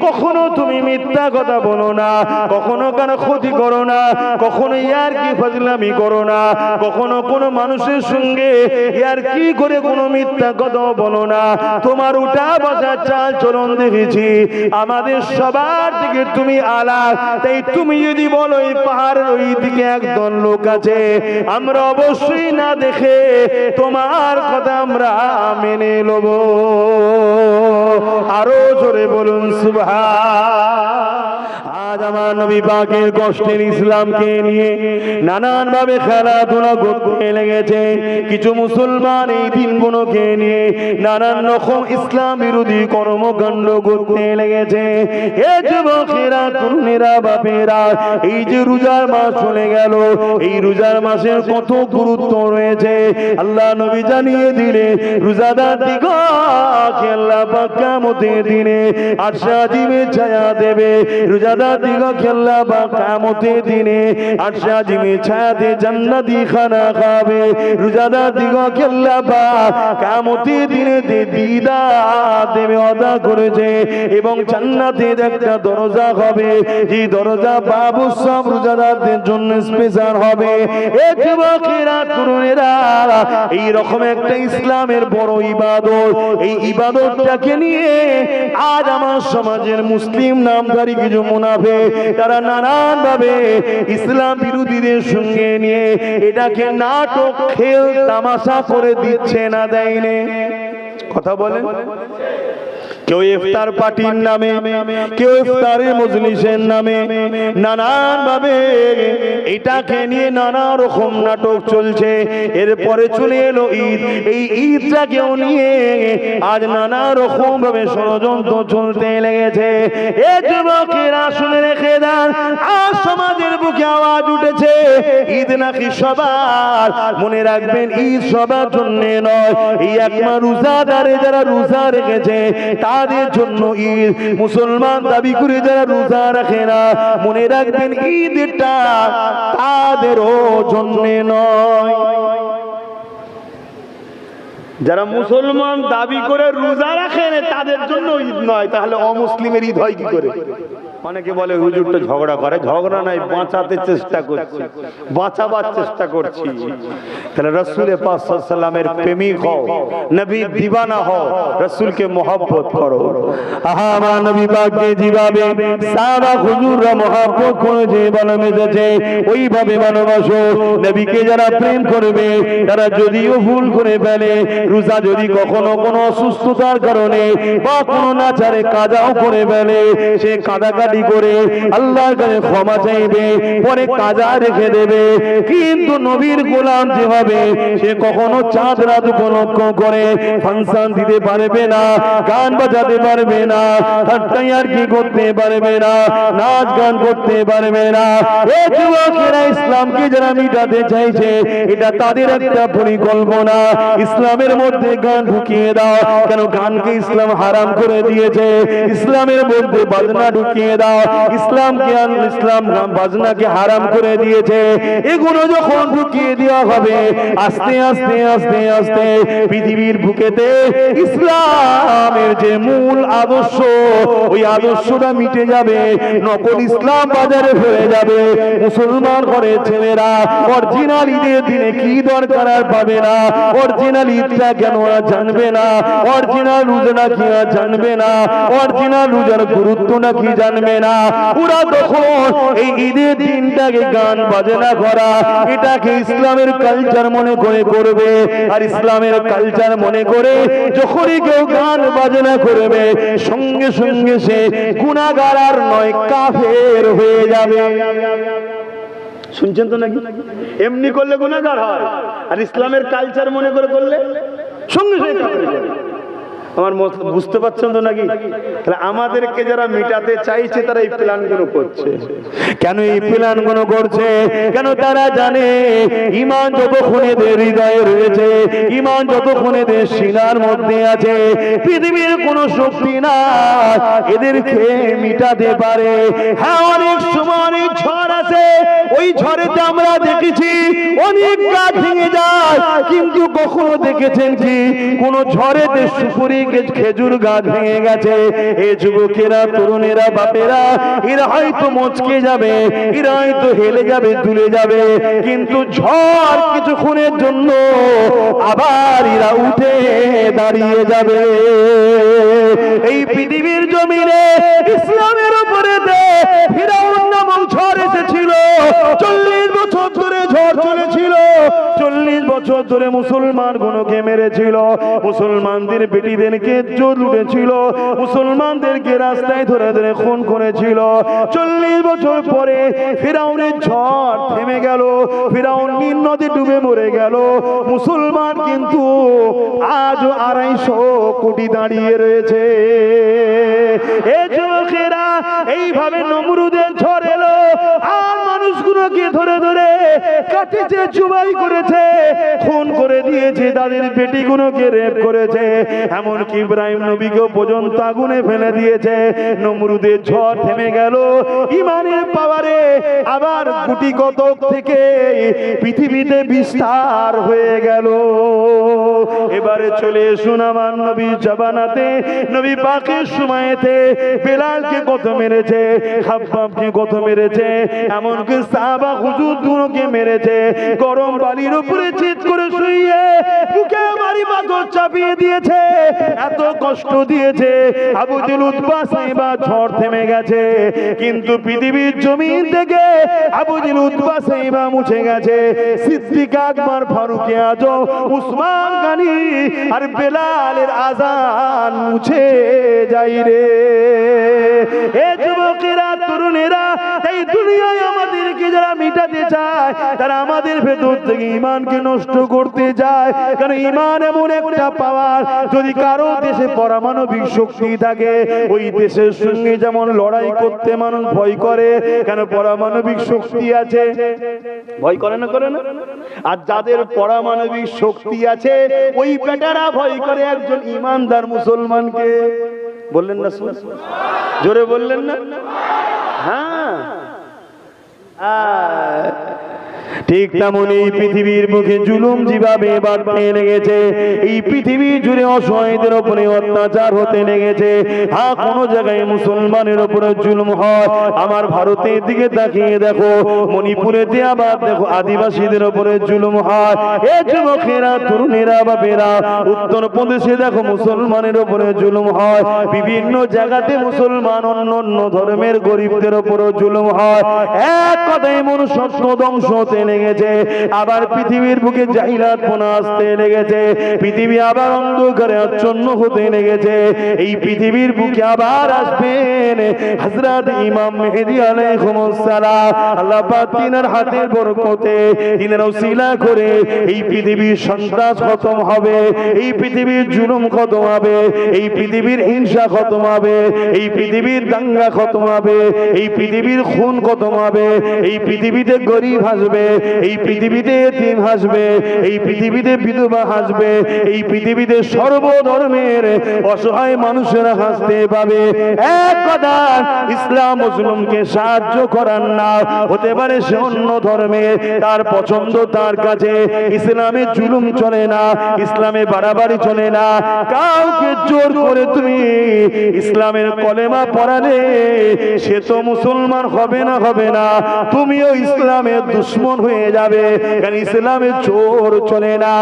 কখনো তুমি মিথ্যা কথা বলো না, কখনো কারো ক্ষতি করো না, কখনো ইয়ার কি ফাজলামি করো না, কখনো কোনো মানুষের সঙ্গে ইয়ার কি করে কোনো মিথ্যা কথা বলো না, তোমার উঠা বসা চাল চলন দেখেছি, আমাদের সবার থেকে তুমি আলাদা, তাই তুমি যদি বলো এই পাহাড়ের ওই দিকে একদল লোক আছে, আমরা অবশ্যই না দেখে তোমার কথা আমরা মেনে নেব। আরো জোরে বলুন সুবহান। আজ আমার নবী পাকের কষ্টের ইসলামকে নিয়ে নানান ভাবে খেলাধুলা করতে লেগেছে। কিছু মুসলমান এই দিনগুলোকে নিয়ে নানান রকম ইসলাম বিরোধী কর্মকাণ্ড করতে লেগেছে। এ যুবকেরা, তরুণেরা, বাপেরা, এই যে রোজার মাস চলে গেল, এই রোজার মাসের কত গুরুত্ব রয়েছে আল্লাহ নবী জানিয়ে দিলে, রোজাদার দিগকে আল্লাহ পাক কিয়ামতের দিনে আরশে আজিমের ছায়া দেবে। রোজাদার দিগকে আল্লাহ পাক কিয়ামতের দিনে আরশে আজিমের ছায়াতে জান্নাতি খানা খাবে। রোজাদার দিগকে আল্লাহ পাক কিয়ামতের দিনে দিদার দেবে, ওয়াদা করেছে, এবং জান্নাতের একটা দরজা হবে, যে দরজা বাবু সব রোজাদারদের জন্য স্পেশাল হবে। এ যুবকেরা, তরুণেরা, এই রকম একটা ইসলামের বড় ইবাদত, এই ইবাদতটাকে নিয়ে আজ আমার সমাজের মুসলিম নামধারী কিছু মুনাফিক তারা নানান ভাবে ইসলাম বিরোধীদের সঙ্গে নিয়ে এটাকে নাটক, খেল, তামাশা করে দিচ্ছে না, দেয়নি? কথা বলেন। কেউ ইফতার পার্টির নামে, কেউ ইফতারের মজলিসের নামে নানান ভাবে এটাকে নিয়ে নানা রকম নাটক চলছে। এরপরে চলে এলো ঈদ, এই ঈদটাকেও নিয়ে আজ নানা রকম ভাবে ষড়যন্ত্র চলতে লেগেছে। এ যুবকেরা শুনে রেখে দেন, আজ সমাজের বুকে আওয়াজ উঠেছে ঈদ নাকি সবার, মনে রাখবেন ঈদ সবার জন্য নয়, এই একমাত্র রোজাদারে যারা রোজা রেখেছে তাদের জন্য ঈদ। মুসলমান দাবি করে যারা রোজা রাখে না, মনে রাখবেন ঈদটা তাদেরও জন্য নয়। যারা মুসলমান দাবি করে রোজা রাখেন তাদের জন্য ঈদ নয়, তাহলে অমুসলিমের ঈদ হয় কি করে? অনেকে বলে হুজুরটা ঝগড়া করে, ঝগড়া নাই, বাঁচাতে চেষ্টা করছি, বাঁচাবার চেষ্টা করছি। তাহলে রাসূল পাক সাল্লাল্লাহু আলাইহি ওয়াসাল্লামের প্রেমিক হও, নবীর দিওয়ানা হও, রাসূলকে মহব্বত করো। আহা, আমার নবী পাককে যেভাবে সাহাবা হুজুররা মহব্বত করে যে ভালোবেসেছে ওইভাবে ভালোবাসো। নবীকে যারা প্রেম করবে তারা যদিও ভুল করে ফেলে, রোজা যদি কখনো কোনো অসুস্থতার কারণে বা কোনো নাচারে কাজাও করে ফেলে, সে কাদাকাটি করে আল্লাহর কাছে ক্ষমা চাইবে, পরে কাজা রেখে দেবে। কিন্তু নবীর গোলাম যে হবে সে কখনো চাঁদ রাত উপলক্ষ করে ফাংশন দিতে পারবে না, গান বাজাতে পারবে না, ঠাট্টাইয়ার কি করতে পারবে না, নাচ গান করতে পারবে না। এই যুবকেরা ইসলামকে যারা মিটাতে চাইছে এটা তাদের একটা পরিকল্পনা। ইসলামের মধ্যে গান ঢুকিয়ে দাও, কেন গানকে ইসলাম হারাম করে দিয়েছে। ইসলামের মধ্যে বাজনা ঢুকিয়ে দাও, ইসলামকে ইসলাম বাজনাকে হারাম করে দিয়েছে। এগুলো যখন ঢুকিয়ে দেওয়া হবে আস্তে আস্তে আস্তে আস্তে পৃথিবীর বুকেতে ইসলামের যে মূল আদর্শ ওই আদর্শটা মিটে যাবে, নকল ইসলাম বাজারে ফেলে যাবে। মুসলমান ঘরের ছেলেরা অরিজিনাল ঈদের দিনে কি দরকার আর পাবে না, অরিজিনাল ঈদটা কেন আর জানবে না, অরিজিনাল রোজা কি আর জানবে না, অরিজিনাল রোজার গুরুত্বটা কি জানবে না। ওরা তখন এই ঈদের দিনটাকে গান বাজনা করা এটাকে ইসলামের কালচার মনে করে করবে, আর ইসলামের কালচার মনে করে যখনই কেউ গান বাজনা করবে সঙ্গে সঙ্গে সে গুনাহগার আর নয়, কাফের হয়ে যাবে। শুনছেন তো নাকি? এমনি করলে গুনাহগার হয়, আর ইসলামের কালচার মনে করে করলে সঙ্গে সঙ্গে কাফের হয়ে যাবে। আমার বুঝতে পারছেন তো নাকি? তাহলে আমাদেরকে যারা মিটাতে চাইছে তারা এই প্ল্যানগুলো করছে। কেন এই প্ল্যানগুলো করছে? কেন তারা জানে ঈমান যতক্ষণ এদের হৃদয়ে রয়েছে, ঈমান যতক্ষণ এদের সিনার মধ্যে আছে, পৃথিবীর কোনো শক্তি না এদেরকে মিটাতে পারে। হ্যাঁ, অনেক সময় অনেক ঝড় আছে, ওই ঝড়েতে আমরা দেখেছি অনেক গাছ ভেঙে যায়, কিন্তু কখনো দেখেছেন কি কোন ঝড়েতে সুপুরি খেজুর গাছ ভেঙে গেছে? এই যুবকেরা, তরুণেরা, বাপেরা, এরা হয়তো মচকে যাবে, এরা হয়তো হেলে যাবে, দুলে যাবে, কিন্তু ঝড় কিছুক্ষণের জন্য আবার এরা উঠে দাঁড়িয়ে যাবে। এই পৃথিবীর জমিনে ইসলামের উপরে ফিরাউন নামক ঝড় এসেছিল। 40 বছর ধরে ঝড় চলেছিল, 40 বছর ধরে মুসলমান গুলোকে মেরেছিল, মুসলমানদের বেটিদেরকে লুটেছিল, মুসলমানদেরকে রাস্তায় ধরে ধরে খুন করেছিল। 40 বছর পরে ফিরাউনের ঝড় থেমে গেল, ফিরাউন নীল নদে ডুবে মরে গেল। মুসলমান কিন্তু আজও 250 কোটি দাঁড়িয়ে রয়েছে। এই যুবকেরা এইভাবে নমরুদের ঝড় এলো, আর মানুষগুলোকে ধরে ধরে কাটিছে, জবাই করেছে, খুন করে দিয়েছে, তাদের বেটিগুলোকে রেপ করেছে, এমনকি ইব্রাহিম নবীকে পর্যন্ত আগুনে ফেলে দিয়েছে। নমরুদের ঝড় থেমে গেল, ঈমানের পাওয়ারে আবার গুটি কতক থেকে পৃথিবীতে বিস্তার হয়ে গেল। এবারে চলে এসুন আমার নবী জামানাতে, নবী পাকের সময়তে বেলালকে কত মেরেছে, খাব্বাবকে কত মেরেছে, এমনকি সাহাবা হুজুরগুলোকে মেরেছে। গরম বালির উপরে চিৎ করে শুইয়ে বুকে মারি পাথর চাপিয়ে দিয়েছে, এত কষ্ট দিয়েছে। আবু জেল, উতবা, সাইবা ঝড় থেমে গেছে, কিন্তু পৃথিবীর জমিন থেকে আবু জেল, উতবা, সাইবা মুছে গেছে। সিদ্দিক আকবর, ফারুক আজম, উসমান গনি আর বেলালের আযান মুছে যাই রে। এ যুবকেরা, তরুণেরা, এই দুনিয়ায় আমাদেরকে যারা মিটাতে চায়, তারা আমাদের ভেতর থেকে ঈমানকে নষ্ট করতে যায়। কারণ ঈমান এমন একটা পাওয়ার, যদি কারো দেশে পারমাণবিক শক্তি থাকে, ওই দেশের সঙ্গে যেমন লড়াই করতে মানুষ ভয় করে, কেন পারমাণবিক শক্তি আছে, ভয় করে না? করে না? আর যাদের পারমাণবিক শক্তি আছে, ওই বেটারা ভয় করে একজন ঈমানদার মুসলমানকে। বললেন না? জোরে বললেন না? হ্যাঁ, ঠিক তেমনি পৃথিবীর মুখে জুলুম যেভাবে বাড়তে লেগেছে, এই পৃথিবী জুড়ে অসহায়দের উপরে অত্যাচার হতে লেগেছে। হ্যাঁ, কোন জায়গায় মুসলমানের উপরে জুলুম হয়, আমার ভারতের দিকে তাকিয়ে দেখো, মণিপুরেতে আবার দেখো আদিবাসীদের উপরে জুলুম হয়। এ যুবকেরা, তরুণেরা, বাপেরা, উত্তরপ্রদেশে দেখো মুসলমানের উপরে জুলুম হয়। বিভিন্ন জায়গাতে মুসলমান অন্য অন্য ধর্মের গরিবদের উপরে জুলুম হয়। এক কথায় মনুষ্যত্ব ধ্বংস হতে লেগেছে। আবার পৃথিবীর বুকে জাহিলাতপনা আসতে লেগেছে, পৃথিবী আবার অন্ধকারে আচ্ছন্ন হতে লেগেছে। এই পৃথিবীর বুকে আবার আসবেন হযরত ইমাম মেহেদী আলাইহিস সালাম। আল্লাহ পাক তিনার হাতের বরকতে, তিনার ওসিলা করে এই পৃথিবীর সন্ত্রাস খতম হবে, এই পৃথিবীর জুলুম খতম হবে, এই পৃথিবীর হিংসা খতম হবে, এই পৃথিবীর দাঙ্গা খতম হবে, এই পৃথিবীর খুন খতম হবে, এই পৃথিবীতে গরিব হাসবে, এই পৃথিবীতে এতিম হাসবে, এই পৃথিবীতে বিধবা হাসবে, এই পৃথিবীতে সর্বধর্মের অসহায় মানুষেরা হাসতে পাবে। এক কথা, ইসলাম মুসলিমকে সাহায্য করার না, হতে পারে সে অন্য ধর্মের, তার পছন্দ তার কাছে। ইসলামে জুলুম চলে না, ইসলামে বাড়াবাড়ি চলে না। কাউকে জোর করে তুমি ইসলামের কলেমা পড়ালে সে তো মুসলমান হবে না, হবে না, তুমিও ইসলামের দুশ্মন হয়ে যাবে। কারণ ইসলামে জোর চলে না।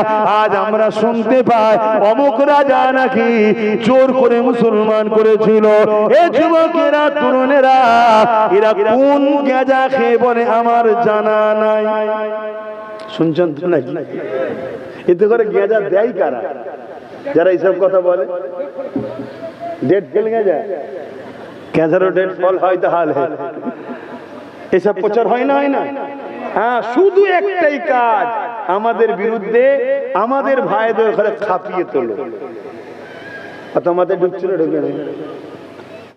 আজ আমরা শুনতে পাই অমুক রাজা নাকি জোর করে মুসলমান করেছিল। এই যুবকেরা, তরুণেরা, এরা কোন গাঁজা খেয়ে বলে আমার জানা নাই। শুনছেন তো নাকি? এতে করে গাঁজা দেয় কারা? যারা এইসব কথা বলে। ডেট ফেল গাঁজা, গাঁজারও ডেট ফল হয়, তাহলে এসব প্রচার হয় না, হয় না? হ্যাঁ, শুধু একটাই কাজ, আমাদের বিরুদ্ধে আমাদের ভাইদের ঘরে খাপিয়ে তোলো। তোমাদের ঢুকছিল ঢুকে নেই